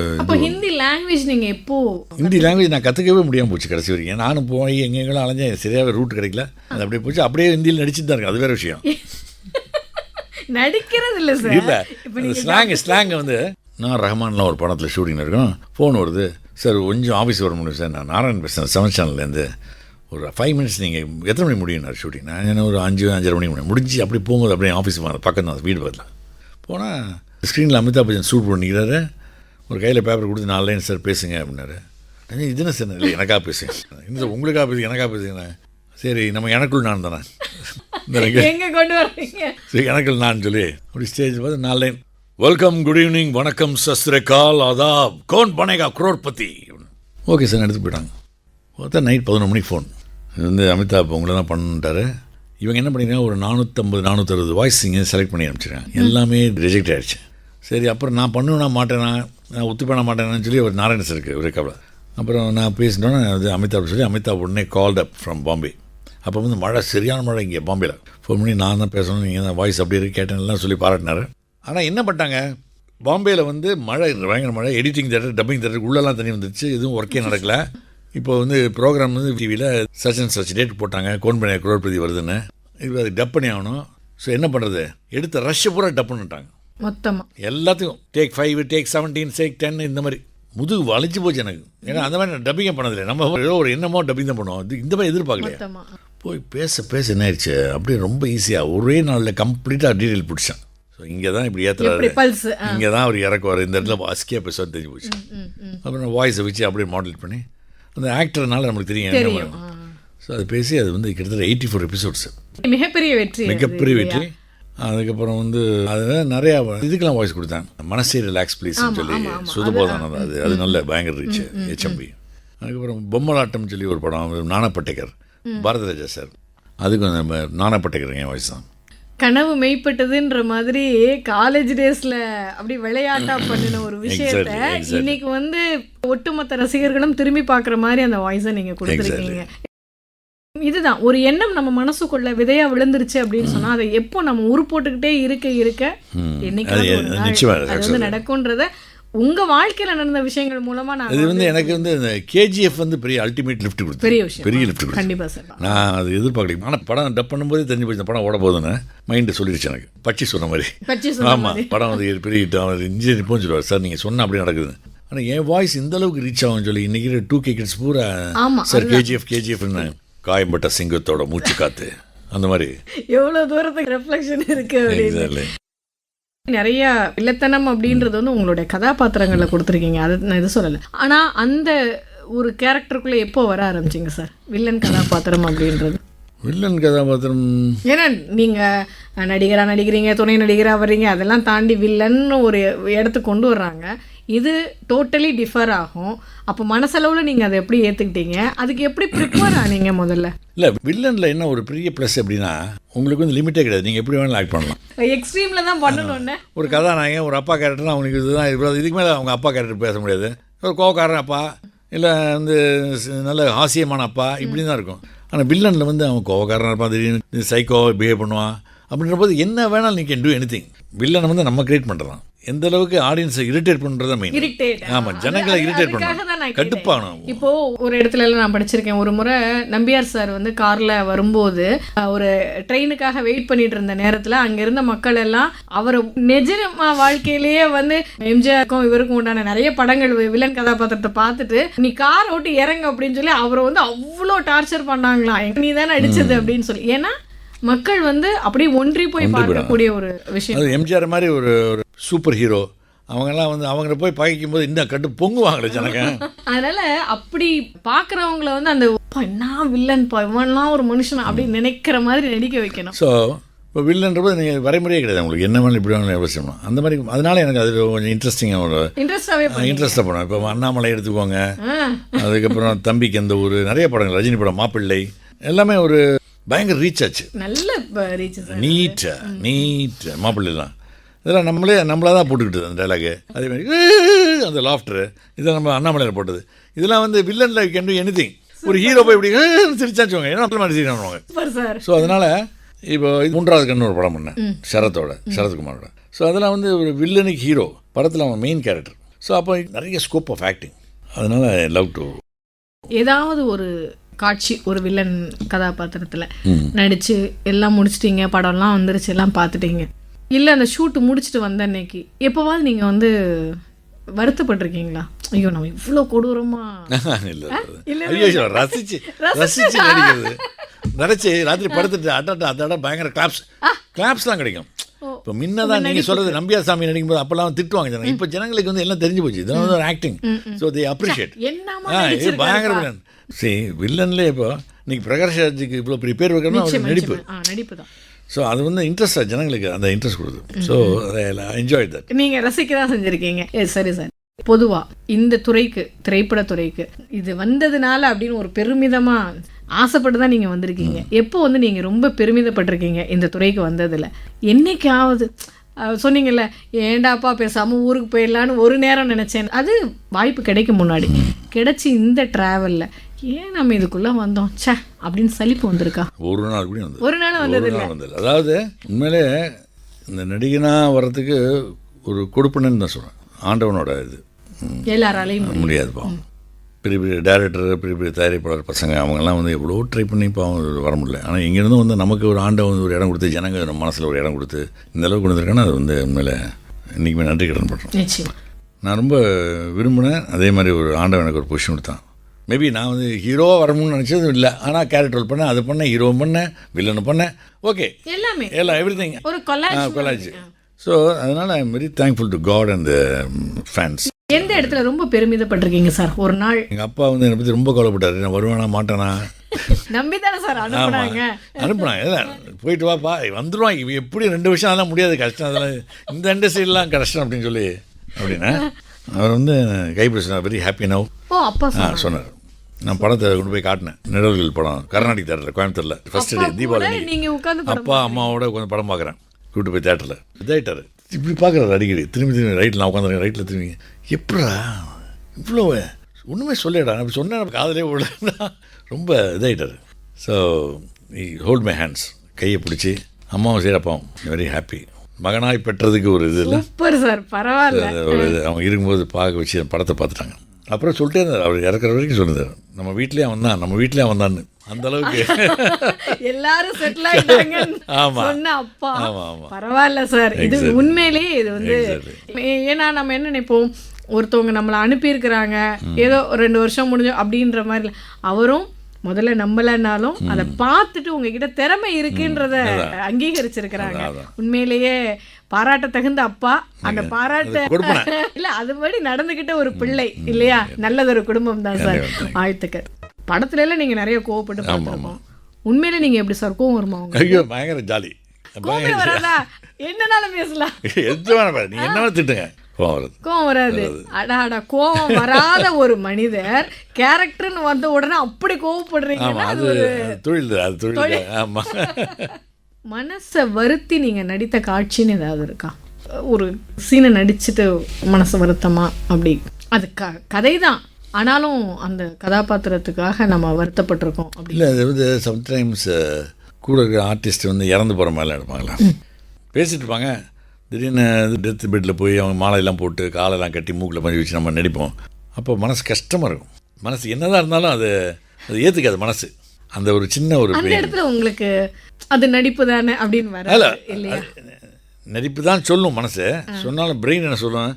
ஹிந்தி லாங்குவேஜ் நீங்கள் எப்போ? ஹிந்தி லாங்குவேஜ் நான் கற்றுக்கவே முடியாமல் போச்சு கடைசி வரைக்கும். நானும் போய் எங்கெங்கெல்லாம் அலைஞ்சேன், சரியாக ரூட் கிடைக்கல. அது அப்படியே போச்சு, அப்படியே ஹிந்தியில் நடிச்சுட்டு தான் இருக்கு. அது வேறு விஷயம். நடிக்கிறது இல்லை சார். இல்லை, ஸ்லாங் வந்து நான் ரஹ்மான்லாம் ஒரு படத்தில் ஷூட்டிங் இருக்கோம், ஃபோன் வருது, சார் கொஞ்சம் ஆஃபீஸ் வர முடியும் சார், நான் நாராயண் பேசுகிறேன் 7 சேனல்லேருந்து, ஒரு 5 minutes நீங்கள் எத்தனை மணி முடியும் ஷூட்டிங்? நான் என்ன ஒரு 5-5:30 மணி முடிஞ்சு அப்படி போகும்போது அப்படியே ஆஃபீஸ் பக்கம் தான், வீடு பக்கத்தில் போனால் ஸ்க்ரீனில் அமிதாப் பச்சன் ஷூட் பண்ணிக்கிறாரு. ஒரு கையில் பேப்பர் கொடுத்து 4 லைன் சார் பேசுங்க அப்படின்னாரு. இது என்ன சார்? இல்லை, எனக்காக பேசுங்க. இந்த உங்களுக்காக பேசுங்க, எனக்காக பேசுங்கண்ணே. சரி, நம்ம எனக்குள் நான் தானே கொண்டு வர்றீங்க, சரி எனக்குள் நான் சொல்லி அப்படி ஸ்டேஜ் பார்த்து 4 லைன், வெல்கம், குட் ஈவினிங், வணக்கம், சஸ்ரேகால், ஆதாப், கௌன் பனேகா குரோர்பதி. ஓகே சார், எடுத்து போயிட்டாங்க. பார்த்தா நைட் 11 மணிக்கு ஃபோன், இது வந்து அமிதாப் உங்களை தான் பண்ணிட்டாரு. இவங்க என்ன பண்ணியிருக்காங்க, ஒரு 450-460 வாய்ஸ் இங்கே செலக்ட் பண்ணி அனுப்பிச்சிருக்காங்க. எல்லாமே ரிஜெக்ட் ஆகிடுச்சு. சரி, அப்புறம் நான் பண்ணுவேனா மாட்டேனா, நான் ஒத்து பண்ண மாட்டேனான்னு சொல்லி ஒரு நாராயண சார் இருக்குது ஒரு கவலை. அப்புறம் நான் பேசினோன்னே அது அமிதாப் சொல்லி அமிதாப் உடனே கால்ட் அப் ஃப்ரம் பாம்பே. அப்போ வந்து மழை, சரியான மழை இங்கே பாம்பேயில். ஃபோன் பண்ணி நான் தான் பேசணும், நீங்கள் தான் வாய்ஸ் அப்படி இருக்கு கேட்டேன்லாம் சொல்லி பாராட்டினார். ஆனால் என்ன பண்ணிட்டாங்க, பாம்பேயில் வந்து மழை, பயங்கர மழை, எடிட்டிங் தேட்டர், டப்பிங் தேட்டருக்கு உள்ளெல்லாம் தண்ணி வந்துருச்சு, எதுவும் ஒர்க்கே நடக்கலை. இப்போ வந்து ப்ரோக்ராம் வந்து டிவியில் சச் அண்ட் சச் டேட் போட்டாங்க, கௌன் பனேகா குரோர்பதி வருதுன்னு. இப்போ அது டப் பண்ணி ஆகணும். ஸோ என்ன பண்ணுறது, எடுத்த ரஷ்ஷை பூரா டப் பண்ணிட்டாங்க மொத்தமாக எல்லாத்துக்கும். டேக் 5, டேக் 17, டேக் 10 இந்த மாதிரி. முதுகு வளைச்சு போச்சு எனக்கு. ஏன்னா அந்த மாதிரி நான் டப்பிங்கே பண்ணதில்லை. நம்ம ஏதோ ஒரு என்னமோ டப்பிங் தான் பண்ணுவோம், இந்த மாதிரி எதிர்பார்க்கலையா. போய் பேச என்ன ஆயிடுச்சு, அப்படியே ரொம்ப ஈஸியாக ஒரே நாளில் கம்ப்ளீட்டாக டீட்டெயில் பிடிச்சேன். ஸோ இங்கே தான் இப்படி ஏற்றுறாரு, இங்கே தான் அவர் இறக்குவார், இந்த இடத்துல அஸ்கியாக பேசுவார் தெரிஞ்சு போச்சு. அப்புறம் வாய்ஸை வச்சு அப்படியே மாடல் பண்ணி அந்த ஆக்டர்னால நம்மளுக்கு தெரியும். ஸோ அது பேசி அது வந்து கிட்டத்தட்ட 84 எபிசோட்ஸு, மிகப்பெரிய வெற்றி. மிகப்பெரிய வெற்றி. அதுக்கப்புறம் வந்து அதில் நிறையா இதுக்கெல்லாம் வாய்ஸ் கொடுத்தாங்க. மனசே ரிலாக்ஸ் ப்ளீஸ்ன்னு சொல்லி சுதுபோதானது, அது நல்ல பயங்கர ரீச்சு ஹெச்எம்பி. அதுக்கப்புறம் பொம்மலாட்டம் சொல்லி ஒரு படம், நானா பட்டேகர், பாரதிராஜா சார், அதுக்கும் நம்ம நானா பட்டேகர் என் வாய்ஸ் தான். கனவு மெய்ப்பட்டதுன்ற மாதிரி காலேஜ் டேஸ்ல அப்படி விளையாட்டா பண்ணின ஒரு விஷயத்த இன்னைக்கு வந்து ஒட்டுமொத்த ரசிகர்களும் திரும்பி பார்க்குற மாதிரி அந்த வாய்ஸை நீங்க கொடுத்துருக்கீங்க. இதுதான் ஒரு எண்ணம் நம்ம மனசுக்குள்ள விதையா விழுந்துருச்சு அப்படின்னு சொன்னா அதை எப்போ நம்ம உரு போட்டுக்கிட்டே இருக்க என்னைக்கு அது வந்து நடக்கும்ன்றத உங்க வாழ்க்கையில நடந்த விஷயங்கள் மூலமா நான் இது வந்து எனக்கு வந்து இந்த கேஜிஎஃப் வந்து பெரிய அல்டிமேட் லிஃப்ட் கொடுத்து, பெரிய விஷயம், பெரிய லிஃப்ட் கொடுத்து. கண்டிப்பா சார். நான் அது எதிர்பார்க்கல. ஆனால் படம் டப் பண்ணும்போதே தெரிஞ்சு போச்சு இந்த படம் ஓட போகுதுன்னு மைண்டு சொல்லிடுச்சு எனக்கு. பச்சி சொன்ன மாதிரி. ஆமாம், படம் வந்து பெரிய ஹிட். அவர் இன்ஜினியர் போன்னு சொல்லுவார், சார் நீங்கள் சொன்னால் அப்படியே நடக்குது. ஆனால் என் வாய்ஸ் இந்த அளவுக்கு ரீச் ஆகும்னு சொல்லி இன்றைக்கி 2K கிட்ஸ் பூரா சார் கேஜிஎஃப்னு காயம்பட்ட சிங்கத்தோட மூச்சு காத்து அந்த மாதிரி எவ்வளோ தூரத்துக்கு ரெஃப்ளெக்ஷன் இருக்கு அப்படின்னு. நிறைய இல்லத்தனம் அப்படின்றது வந்து உங்களுடைய கதாபாத்திரங்களில் கொடுத்துருக்கீங்க, அது நான் இது சொல்லலை. ஆனால் அந்த ஒரு கேரக்டருக்குள்ளே எப்போ வர ஆரம்பிச்சிங்க சார் வில்லன் கதாபாத்திரம் அப்படின்றது? வில்லன் கதாபாத்திரம் ஏன்னா நீங்கள் நடிகராக நடிக்கிறீங்க, துணை நடிகராக வர்றீங்க, அதெல்லாம் தாண்டி வில்லன்னு ஒரு இடத்துக்கு கொண்டு வர்றாங்க. இது டோட்டலி டிஃபர் ஆகும். அப்போ மனசளவில் நீங்கள் அதை எப்படி ஏற்றுக்கிட்டீங்க, அதுக்கு எப்படி ப்ரிப்பேர் ஆனீங்க முதல்ல? இல்லை, வில்லனில் என்ன ஒரு பெரிய ப்ளஸ் அப்படின்னா உங்களுக்கு வந்து லிமிட்டே கிடையாது, நீங்கள் எப்படி வேணாலும் ஆக்ட் பண்ணலாம். எக்ஸ்ட்ரீமில் தான் பண்ணணும்னு ஒரு கதாநாயகன், ஒரு அப்பா கேரக்டர்னா அவங்களுக்கு இதுதான் இவ்வளோ, இதுக்கு மேலே அவங்க அப்பா கேரக்டர் பேச முடியாது. ஒரு கோவக்காரன் அப்பா, இல்லை வந்து நல்ல ஹாசியமான அப்பா, இப்படி தான் இருக்கும். ஆனால் வில்லனில் வந்து அவன் கோவக்காரன் இருப்பான், திடீர்னு சைக்கோ பிஹேவ் பண்ணுவான். அப்படின்ற போது என்ன வேணாலும் நீ கேன் டூ எனிதிங். வில்லனை வந்து நம்ம கிரியேட் பண்ணுறோம். எந்த அளவுக்கு ஆடியன்ஸை இரிட்டேட் பண்ணுறதா மெயின். ஆமாம், ஜனங்களை இரிட்டேட் பண்ணணும், கட்டுப்பாகணும். இப்போ ஒரு இடத்துல எல்லாம் நான் படிச்சிருக்கேன். ஒரு முறை நம்பியார் சார் வந்து கார்ல வரும்போது ஒரு ட்ரெயினுக்காக வெயிட் பண்ணிட்டு இருந்த நேரத்தில் அங்க இருந்த மக்கள் எல்லாம் அவர் நிஜமா வாழ்க்கையிலேயே வந்து எம்ஜிஆருக்கும் இவருக்கும் உண்டான நிறைய படங்கள் வில்லன் கதாபாத்திரத்தை பார்த்துட்டு நீ கார் ஓட்டி இறங்க அப்படின்னு சொல்லி அவரை வந்து அவ்வளோ டார்ச்சர் பண்ணாங்களாம், நீ தானே அடிச்சது அப்படின்னு சொல்லி. ஏன்னா மக்கள் வந்து அப்படியே ஒன்றி போய் பார்க்கக்கூடிய ஒரு விஷயம். அது எம்ஜிஆர் மாதிரி ஒரு சூப்பர் ஹீரோ, அவங்கெல்லாம் வந்து அவங்கள போய் பகைக்கும் போது இந்த கட்டு பொங்குவாங்களே ஜனங்க. அதனால அப்படி பார்க்குறவங்கள வந்து அந்த என்ன வில்லன் இவன்லாம் ஒரு மனுஷன் அப்படின்னு நினைக்கிற மாதிரி நடிக்க வைக்கணும். ஸோ இப்போ வில்லன்றபோது நீங்கள் வரைமுறையே கிடையாது, உங்களுக்கு என்ன வேணும் இப்படி வேணும் எவ்வளோ செய்யணும் அந்த மாதிரி. அதனால எனக்கு அது கொஞ்சம் இன்ட்ரெஸ்டிங்காக ஒரு இன்ட்ரெஸ்ட்டாக பண்ணுவேன். இப்போ அண்ணாமலை எடுத்துக்கோங்க, அதுக்கப்புறம் தம்பிக்கு எந்த ஒரு நிறைய படங்கள், ரஜினி படம் மாப்பிள்ளை எல்லாமே ஒரு பயங்கர ரீச் ஆச்சு, நல்ல ரீச், நீட் மாப்பிள்ளைலாம் இதெல்லாம் நம்மளாக தான் போட்டுக்கிட்டது அந்த டைலாகு. அதே மாதிரி அந்த லாஃப்டரு இதெல்லாம் நம்ம அண்ணாமலையில் போட்டது. இதெல்லாம் வந்து வில்லனில் கேன் டூ எனிதிங். ஒரு ஹீரோ போய் இப்படி சிரிச்சாச்சுவாங்க, ஏன்னா அப்படி மாதிரி சிரிக்கிறாங்க. ஸோ அதனால் இப்போ 3வது கண்ணு ஒரு படம் பண்ணேன் சரத்குமாரோட. ஸோ அதெல்லாம் வந்து ஒரு வில்லனுக்கு ஹீரோ படத்தில் அவன் மெயின் கேரக்டர். ஸோ அப்போ நிறைய ஸ்கோப் ஆஃப் ஆக்டிங். அதனால் லவ் டு ஏதாவது ஒரு காட்சி ஒரு வில்லன் கதாபாத்திரத்தில் நடித்து எல்லாம் முடிச்சிட்டிங்க, படம்லாம் வந்துருச்சு, எல்லாம் பார்த்துட்டீங்க, இல்லை அந்த ஷூட்டு முடிச்சுட்டு வந்த அன்னைக்கு எப்போவாது நீங்கள் வந்து வருத்தப்பட்டிருக்கீங்களா? ஐயோ நம்ம இவ்வளோ கொடூரமாக ரசிச்சு நடிக்கிறது, நினச்சி ராத்திரி படுத்துட்டு அதோட பயங்கர கிளாப்ஸ் தான் கிடைக்கும். இப்போ முன்னதான் நீங்கள் சொல்கிறது நம்பியார் சாமி நடிக்கும்போது அப்போல்லாம் திட்டுவாங்க ஜனங்க. இப்போ ஜனங்களுக்கு வந்து எல்லாம் தெரிஞ்சு போச்சு, இதெல்லாம் வந்து ஒரு ஆக்டிங். So they appreciate. இது பயங்கர வில்லன். சரி, வில்லன்லேயே இப்போ இன்னைக்கு பிரகாஷ் ராஜுக்கு இவ்வளோ பெரிய பேர் வைக்கணும்னா அவர் நடிப்பு தான். ஸோ அது வந்து இன்ட்ரெஸ்டாக ஜனங்களுக்கு அந்த இன்ட்ரெஸ்ட் கொடுக்குது. So enjoy that. நீங்கள் ரசிக்க தான் செஞ்சுருக்கீங்க. சரி சார், பொதுவாக இந்த துறைக்கு, திரைப்படத்துறைக்கு இது வந்ததுனால அப்படின்னு ஒரு பெருமிதமாக ஆசைப்பட்டு தான் நீங்கள் வந்திருக்கீங்க. எப்போ வந்து நீங்கள் ரொம்ப பெருமிதப்பட்டிருக்கீங்க இந்த துறைக்கு வந்ததில்? என்னைக்காவது சொன்னீங்கல்ல, ஏண்டாப்பா பேசாமல் ஊருக்கு போயிடலான்னு ஒரு நேரம் நினச்சேன், அது வாய்ப்பு கிடைக்கும் முன்னாடி கிடைச்சி இந்த ட்ராவலில் ஏன் நம்ம இதுக்குள்ளே வந்தோம் சே அப்படின்னு சலிப்பு வந்திருக்கா? ஒரு நாள் கூட ஒரு நாள் வந்தது. அதாவது உண்மையிலே இந்த நடிகனாக வர்றதுக்கு ஒரு கொடுப்பனன்னு தான் சொல்கிறேன். ஆண்டவனோட இது எல்லாராலையும் முடியாதுப்பா. பெரிய பெரிய டேரக்டர், பெரிய பெரிய தயாரிப்பாளர் பசங்க அவங்கெல்லாம் வந்து எவ்வளோ ட்ரை பண்ணி இப்போ அவங்க வர முடியல. ஆனால் இங்கேருந்து வந்து நமக்கு ஒரு ஆண்டவன் ஒரு இடம் கொடுத்து, ஜனங்க நம்ம மனசில் ஒரு இடம் கொடுத்து இந்த அளவுக்கு கொடுத்துருக்கேன்னா அது வந்து உண்மையில் இன்றைக்குமே நன்றி கடன் பண்ணுறோம். நான் ரொம்ப விரும்பினேன், அதே மாதிரி ஒரு ஆண்டவன் எனக்கு ஒரு பொசிஷன் கொடுத்தான். மேபி நான் வந்து ஹீரோவாக வரணும்னு நினச்சது இல்லை, ஆனால் கேரக்டர் ரோல் பண்ணேன், அது பண்ணேன், ஹீரோவும் பண்ணேன், வில்லனு பண்ணேன், ஓகே எல்லாமே எவ்ரிதிங் கொலாஜ். ஸோ அதனால் I am very thankful to God and fans. எந்த இடத்துல ரொம்ப பெருமிதப்பட்டிருக்கீங்க சார்? ஒரு நாள் எங்கள் அப்பா வந்து என்னை பற்றி ரொம்ப கவலைப்பட்டார், நான் வருவானா மாட்டானா நம்பிதானே சார் அனுப்புனாங்க. அனுப்புனாங்க. இல்லை போயிட்டு வாப்பா வந்துடுவான், இவன் எப்படி 2 வருஷம் அதெல்லாம் முடியாது, கஷ்டம், அதெல்லாம் இந்த இண்டஸ்ட்ரியெலாம் கஷ்டம் அப்படின்னு சொல்லி அப்படின்னா அவர் வந்து கைப்பிடிச்சார். Very happy now. ஓ அப்பா சொன்னார். நான் படத்தை கொண்டு போய் காட்டினேன். நிழல்கள் படம் கர்நாடிக் தேட்டரில் கோயம்புத்தூரில் ஃபஸ்ட்டு டே தீபாவளி. நீங்கள் உட்காந்து அப்பா அம்மாவோட கொஞ்சம் படம் பார்க்குறேன், கூப்பிட்டு போய் தேட்டரில் இதாகிட்டார். இப்படி பார்க்குறாரு அடிக்கடி, திரும்பி ரைட்டில் நான் உட்காந்துருக்கேன், ரைட்டில் திரும்பி எப்படா இவ்வளோ ஒன்றுமே சொல்லிடா அப்படி சொன்னேன் காதலே விடலன்னா ரொம்ப இதாகிட்டார். ஸோ ஹோல்ட் மை ஹேண்ட்ஸ், கையை பிடிச்சி அம்மாவும் சரி அப்பாவும் வெரி ஹாப்பி. மகனாய் பெற்றதுக்கு ஒரு இது இல்லை, சூப்பர் சார், பரவாயில்ல. ஒரு இது அவங்க இருக்கும்போது பார்க்க வச்சு படத்தை பார்த்துட்டாங்க. அப்புறம் சொல்லிட்டே இருந்தார், அவர் இறக்குற வரைக்கும் சொல்லியிருந்தார், நம்ம வீட்லேயே வந்தான், நம்ம வீட்லேயே வந்தான்னு. அந்த அளவுக்கு எல்லாரும் செட்டில் ஆயிட்டாங்க. சொன்ன அப்பா பரவாயில்ல சார். இது உண்மையிலேயே இது வந்து ஏன்னா நம்ம என்ன நினைப்போம், ஒருத்தவங்க நம்மளை அனுப்பியிருக்கிறாங்க ஏதோ 2 வருஷம் முடிஞ்சோம் அப்படின்ற மாதிரி. அவரும் முதல்ல நம்பலன்னாலும் அதை பார்த்துட்டு உங்ககிட்ட திறமை இருக்குன்றத அங்கீகரிச்சிருக்கிறாங்க. உண்மையிலேயே பாராட்ட தகுந்த அப்பா. அந்த பாராட்ட இல்ல அதுபடி நடந்துகிட்ட ஒரு பிள்ளை இல்லையா, நல்லதொரு குடும்பம் தான் சார். வாழ்த்துக்கள். படத்துல எல்லாம் நீங்க நிறைய கோவப்பட்டு பார்த்திருக்கோம். உண்மையில நீங்க எப்படி சார் கோவம் வருமா? ஐயோ பயங்கர ஜாலி, வராதா? என்னனாலும் பேசலாம், நீ என்ன திட்டுங்க, கோவம் வராது. அடாடா, கோவம் வராத ஒரு மனிதர் கேரக்டர்னு வந்த உடனே அப்படி கோவப்படுறீங்கன்னா அது தொழில். ஆமா. மனசை வருத்தி நீங்க நடித்த காட்சின்னு ஏதாவது இருக்கா? ஒரு சீனை நடிச்சுட்டு மனசு வருத்தமா அப்படி? அது கதை தான், ஆனாலும் அந்த கதாபாத்திரத்துக்காக நம்ம வருத்தப்பட்டிருக்கோம் அப்படி இல்லை. அது வந்து சம்டைம்ஸ் கூட இருக்கிற ஆர்டிஸ்ட் வந்து இறந்து போகிற மாதிரிலாம் எடுப்பாங்களா, பேசிகிட்டு இருப்பாங்க, திடீர்னு டெத் பெட்டில் போய் அவங்க மாலையெல்லாம் போட்டு காலெல்லாம் கட்டி மூக்கில் பஞ்சு வச்சு நம்ம நடிப்போம். அப்போ மனசு கஷ்டமாக இருக்கும். மனசு என்னதான் இருந்தாலும் அது ஏற்றுக்காது மனசு. அந்த ஒரு சின்ன ஒரு இடத்துல உங்களுக்கு அது நடிப்பு தானே அப்படின்னு வர இல்லையா? நடிப்பு தான் சொல்லும் மனசு, சொன்னாலும் பிரெயின் என்ன சொல்லும்,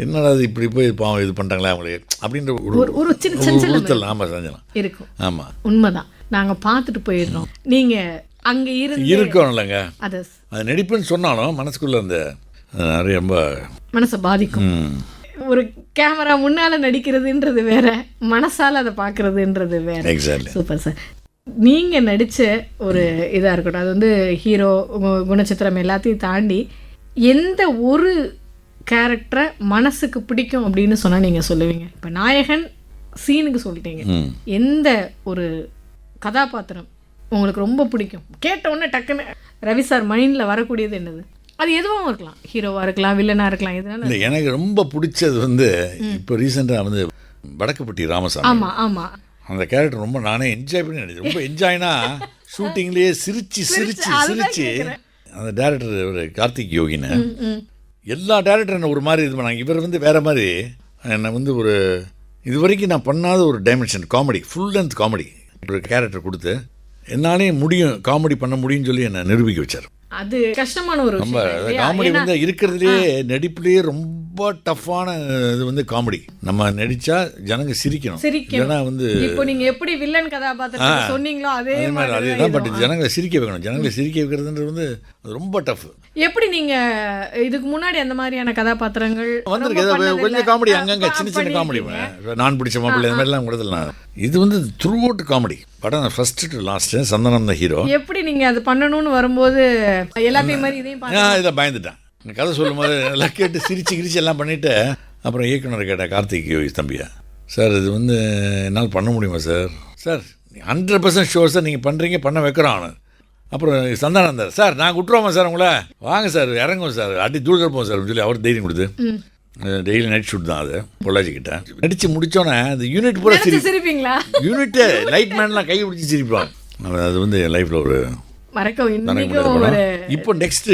என்னடா அது இப்படி போய் பாவம் இது பண்ணிட்டாங்களே அவங்களுக்கு அப்படின்ற ஒரு சின்ன ஆமாம் செஞ்சலாம் இருக்கும். ஆமாம், உண்மைதான். நாங்கள் பார்த்துட்டு போயிடுறோம், நீங்கள் அங்கே இருக்கணும் இல்லைங்க. அது நடிப்புன்னு சொன்னாலும் மனசுக்குள்ள அந்த நிறைய ரொம்ப மனசை பாதிக்கும். ஒரு கேமரா முன்னால் நடிக்கிறதுன்றது வேற, மனசால் அதை பார்க்குறதுன்றது வேற. எக்ஸாக்ட்லி. Super sir. நீங்கள் நடித்த ஒரு இதாக இருக்கட்டும், அது வந்து ஹீரோ குணச்சித்திரம் எல்லாத்தையும் தாண்டி எந்த ஒரு கேரக்டரை மனசுக்கு பிடிக்கும் அப்படின்னு சொன்னால் நீங்கள் சொல்லுவீங்க? இப்போ நாயகன் சீனுக்கு சொல்லிட்டீங்க, எந்த ஒரு கதாபாத்திரம் உங்களுக்கு ரொம்ப பிடிக்கும்? கேட்ட உடனே டக்குன்னு ரவி சார் மைண்டில் வரக்கூடியது என்னது? அது எதுவும் இருக்கலாம், ஹீரோவாக இருக்கலாம், வில்லனாக இருக்கலாம், எதுனா. இல்லை, எனக்கு ரொம்ப பிடிச்சது வந்து இப்போ ரீசெண்டாக வந்து வடக்குப்பட்டி ராமசாமி. ஆமாம் ஆமாம், அந்த கேரக்டர் ரொம்ப நானே என்ஜாய் பண்ணி நடிச்சேன். ரொம்ப என்ஜாய்னா ஷூட்டிங்லேயே சிரிச்சு அந்த டேரக்டர் ஒரு கார்த்திக் யோகின்னு எல்லா டேரக்டர் என்ன ஒரு மாதிரி இது பண்ணாங்க. இவர் வந்து வேறு மாதிரி என்னை வந்து ஒரு இது வரைக்கும் நான் பண்ணாத ஒரு dimension comedy, full length comedy ஒரு கேரக்டர் கொடுத்து என்னாலே முடியும், காமெடி பண்ண முடியும்னு சொல்லி என்னை நிரூபிக்க வச்சார். அது கஷ்டமான ஒரு நம்ம காமெடி வந்து இருக்கிறதுலே நடிப்புலேயே ரொம்ப டஃப்பான இது வந்து காமெடி. நம்ம நடிச்சா ஜனங்க சிரிக்கணும். ஏன்னா வந்து இப்போ நீங்க எப்படி வில்லன் கதாபாத்திரத்தை சொன்னீங்களோ அதே மாதிரி அதேதான். பட் ஜனங்களை சிரிக்க வைக்கணும். ஜனங்களை சிரிக்க வைக்கிறதுன்றது வந்து அது ரொம்ப டஃப். எப்படி நீங்க இதுக்கு முன்னாடி அந்த மாதிரியான கதாபாத்திரங்கள் வந்திருக்கு? கொஞ்சம் காமெடி அங்கங்க சின்ன சின்ன காமெடி, நான் பிடிச்ச மாப்பிள்ளை இந்த மாதிரிலாம் கொடுத்துடலாம். இது வந்து த்ரூ அவுட் காமெடி. படம் ஃபர்ஸ்ட் டு லாஸ்ட் சந்தனம் தான் ஹீரோ. எப்படி நீங்க அது பண்ணணும்னு வரும்போது எல்லாத்தையும் மாதிரி இதை பயந்துட்டேன். கதை சொல்லும் போது எல்லாம் கேட்டு சிரிச்சு எல்லாம் பண்ணிவிட்டு அப்புறம் இயக்குனர் கேட்டேன், கார்த்திக் யோகி தம்பியா, சார் இது வந்து என்னால் பண்ண முடியுமா சார்? சார் 100% ஷோர் சார், நீங்கள் பண்ணுறீங்க, பண்ண வைக்கிறோம். அவனு அப்புறம் சந்தானந்தார், சார் நாங்கள் விட்டுருவோமா சார் உங்களை, வாங்க சார் இறங்குவோம் சார், அடி தூள் கிடப்போம் சார் சொல்லி அவர் தைரியம் கொடுத்து டெய்லி நைட் ஷூட் தான் அது பொள்ளாச்சி கிட்ட. நடித்து முடித்தோன்னே அந்த யூனிட் பூரா சிரிப்பீங்களா? யூனிட்டு லைட் மேன்லாம் கை பிடிச்சி சிரிப்பாங்க. அது வந்து என் லைஃப்பில் ஒரு இப்போ நெக்ஸ்ட்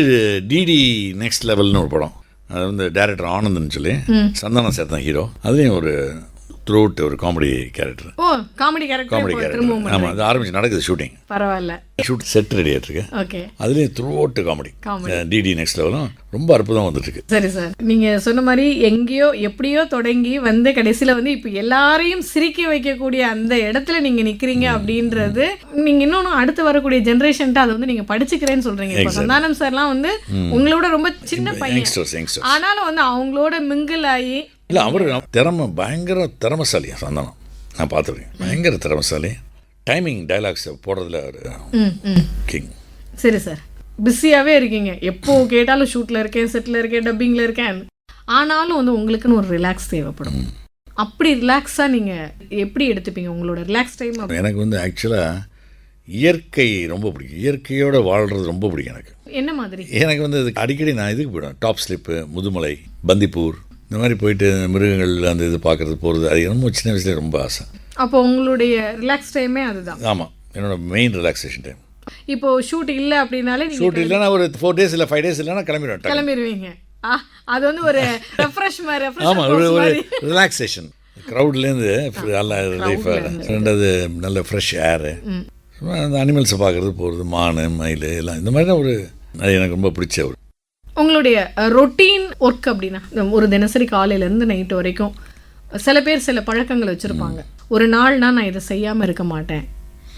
டிடி நெக்ஸ்ட் லெவல்னு ஒரு படம், அது வந்து டைரக்டர் ஆனந்த்னு சொல்லி சந்தானம் சேர்த்தான் ஹீரோ. அதுலேயும் ஒரு த்ரூ அவுட் ஒரு காமெடி கேரக்டர். Comedy character. ஆமாம், அது ஆரம்பிச்சு நடக்குது ஷூட்டிங். பரவாயில்ல, ஷூட் செட் ரெடி ஆகிட்டு இருக்கு. ஓகே, அதுலேயும் throughout comedy. DD next லெவலும் ரொம்ப அற்புதம் வந்துட்டு இருக்கு. சரி சார், நீங்கள் சொன்ன மாதிரி எங்கேயோ எப்படியோ தொடங்கி வந்து கடைசியில் வந்து இப்போ எல்லாரையும் சிரிக்க வைக்கக்கூடிய அந்த இடத்துல நீங்கள் நிற்கிறீங்க அப்படின்றது நீங்கள் இன்னொன்று அடுத்து வரக்கூடிய ஜென்ரேஷன்ட்டு அதை வந்து நீங்கள் படிச்சுக்கிறேன்னு சொல்கிறீங்க. இப்போ சந்தானம் சார்லாம் வந்து உங்களோட ரொம்ப சின்ன பையன், ஆனாலும் வந்து அவங்களோட மிங்கிள் ஆகி. இல்லை, அவர் பயங்கர திறமசாலி சந்தானம். நான் பார்த்துருக்கேன், பயங்கர திறமசாலி. டைமிங் டைலாக்ஸ் போடுறதுல ஒரு கிங். சரி சார், பிஸியாகவே இருக்கீங்க, எப்போ கேட்டாலும் ஷூட்டில் இருக்கேன், செட்டில் இருக்கேன், டப்பிங்கில் இருக்கேன், ஆனாலும் வந்து உங்களுக்குன்னு ஒரு ரிலாக்ஸ் தேவைப்படும். அப்படி ரிலாக்ஸாக நீங்கள் எப்படி எடுத்துப்பீங்க உங்களோட ரிலாக்ஸ் டைம்? எனக்கு வந்து ஆக்சுவலாக இயற்கை ரொம்ப பிடிக்கும், இயற்கையோடு வாழ்கிறது ரொம்ப பிடிக்கும் எனக்கு. என்ன மாதிரி? எனக்கு வந்து அடிக்கடி நான் இதுக்கு போயிடுவேன், டாப் ஸ்லிப்பு, முதுமலை, பந்திப்பூர், இந்த மாதிரி போயிட்டு மிருகங்கள் அந்த இது பார்க்குறது போகிறது, அது ரொம்ப சின்ன வயசுல ரொம்ப ஆசை. அப்போ உங்களுடைய ரிலாக்ஸ் டைமே அதுதான்? ஆமாம், என்னோட மெயின் ரிலாக்ஸேஷன் டைம். இப்போ ஷூட் இல்லை அப்படின்னாலே ஷூட் இல்லைன்னா ஒரு 4 days இல்லை 5 days இல்லைன்னா கிளம்பிடுவீங்க. அது வந்து ஒரு ரெஃப்ரெஷ் மாதிரி. ஆமாம், ஒரு ரிலாக்ஸேஷன். க்ரௌட்லேருந்து நல்ல லைஃபாக, ரெண்டாவது நல்ல ஃப்ரெஷ் ஏரு, அந்த அனிமல்ஸை பார்க்குறது போகிறது, மான், மயில் எல்லாம் இந்த மாதிரி தான். அது எனக்கு ரொம்ப பிடிச்ச ஒரு. உங்களுடைய ரொட்டீன் ஒர்க் அப்படின்னா ஒரு தினசரி காலையிலேருந்து நைட்டு வரைக்கும் சில பேர் சில பழக்கங்களை வச்சுருப்பாங்க. ஒரு நாள்னா நான் இதை செய்யாமல் இருக்க மாட்டேன்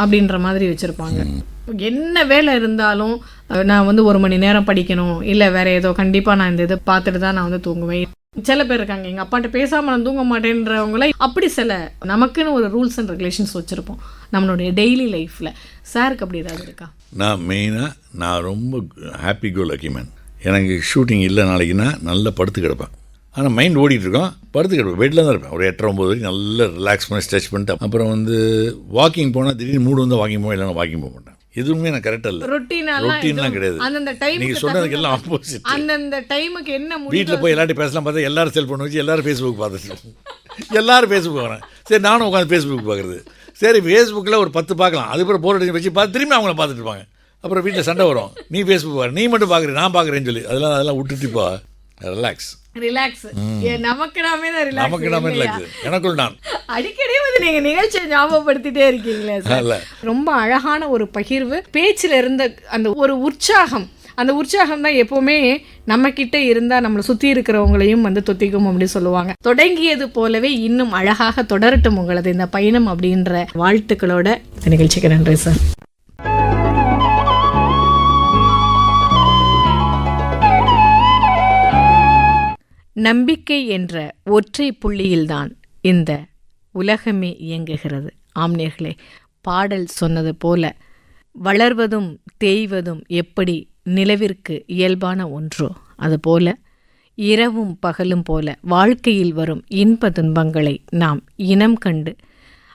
அப்படின்ற மாதிரி வச்சுருப்பாங்க. என்ன வேலை இருந்தாலும் நான் வந்து 1 மணி நேரம் படிக்கணும், இல்லை வேற ஏதோ, கண்டிப்பாக நான் இந்த இதை பார்த்துட்டு தான் நான் வந்து தூங்குவேன். சில பேர் இருக்காங்க, எங்கள் அப்பாட்ட பேசாமல் நான் தூங்க மாட்டேன்றவங்கள. அப்படி சில நமக்குன்னு ஒரு ரூல்ஸ் அண்ட் ரெகுலேஷன்ஸ் வச்சுருப்போம் நம்மளுடைய டெய்லி லைஃப்பில். சாருக்கு அப்படி ஏதாவது இருக்கா? நான் ரொம்ப ஹாப்பி கோ லக்கி மேன். எனக்கு ஷூட்டிங் இல்லை நாளைக்குன்னா நல்லா படுத்து கிடப்பேன். ஆனால் மைண்ட் ஓடிட்டுருக்கோம், படுத்து கிடப்பேன், பெட்டில் தான் இருப்பேன். ஒரு 8-9 வரைக்கும் நல்லா ரிலாக்ஸ் பண்ணி ஸ்ட்ரெச் பண்ணிட்டு அப்புறம் வந்து வாக்கிங் போனால் திடீர்னு மூடு வந்து வாக்கிங் போவேன், இல்லைன்னா வாக்கிங் போக மாட்டேன். எதுவுமே நான் கரெக்டாக இல்லை, ரொட்டீன்லாம் கிடையாது. நீங்கள் சொன்னதுக்கு எல்லாம் ஆப்போசிட். அந்தந்த டைமுக்கு என்ன வீட்டில் போய் எல்லார்ட்டையும் பேசலாம் பார்த்தா எல்லாரும் செல்ஃபோன் வச்சு எல்லாரும் ஃபேஸ்புக் பார்த்துட்டு எல்லாரும் ஃபேஸ்புக் வரேன். சரி, நானும் உட்காந்து ஃபேஸ்புக் பார்க்குறது. சரி, ஃபேஸ்புக்கில் ஒரு 10 பார்க்கலாம், அதுக்கப்புறம் போர் அடிச்சு வச்சு பார்த்து திரும்பி அவங்கள பார்த்துட்டு இருப்பாங்க. அப்புறம் வீட்டில் சண்டை வரும், நீ ஃபேஸ்புக் பாரு, நீ மட்டும் பார்க்குறேன், நான் பார்க்குறேன்னு சொல்லி. அதெல்லாம் விட்டுட்டுப்பா, ரிலாக்ஸ். நமக்கு நாமே தான் ரிலாக்ஸ். எனக்குள் நான் அடிக்கடி வந்து நீங்க நிகழ்ச்சியை ஞாபகப்படுத்திட்டே இருக்கீங்களே சார். ரொம்ப அழகான ஒரு பகிர்வு, பேச்சில் இருந்த அந்த ஒரு உற்சாகம், அந்த உற்சாகம் தான் எப்பவுமே நம்ம கிட்ட இருந்தா நம்மளை சுத்தி இருக்கிறவங்களையும் வந்து தொத்திக்கும் அப்படின்னு சொல்லுவாங்க. தொடங்கியது போலவே இன்னும் அழகாக தொடரட்டும் உங்களது இந்த பயணம் அப்படின்ற வாழ்த்துக்களோட இந்த நிகழ்ச்சிக்கு நன்றி சார். நம்பிக்கை என்ற ஒற்றை புள்ளியில்தான் இந்த உலகமே இயங்குகிறது. ஆம்நேர்களே, பாடல் சொன்னது போல வளர்வதும் தேய்வதும் எப்படி நிலவிற்கு இயல்பான ஒன்றோ, அதுபோல இரவும் பகலும் போல வாழ்க்கையில் வரும் இன்ப துன்பங்களை நாம் இனம் கண்டு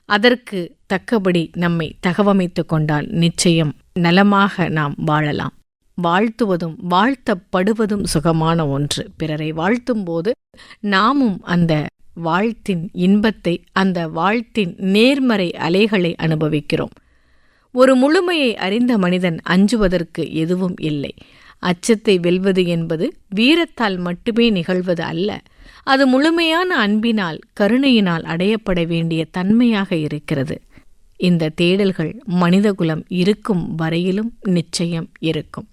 அதற்கு தக்கபடி நம்மை தகவமைத்து கொண்டால் நிச்சயம் நலமாக நாம் வாழலாம். வாழ்த்துவதும் வாழ்த்தப்படுவதும் சுகமான ஒன்று. பிறரை வாழ்த்தும் போது நாமும் அந்த வாழ்த்தின் இன்பத்தை, அந்த வாழ்த்தின் நேர்மறை அலைகளை அனுபவிக்கிறோம். ஒரு முழுமையை அறிந்த மனிதன் அஞ்சுவதற்கு எதுவும் இல்லை. அச்சத்தை வெல்வது என்பது வீரத்தால் மட்டுமே நிகழ்வது அல்ல, அது முழுமையான அன்பினால், கருணையினால் அடையப்பட வேண்டிய தன்மையாக இருக்கிறது. இந்த தேடல்கள் மனிதகுலம் இருக்கும் வரையிலும் நிச்சயம் இருக்கும்.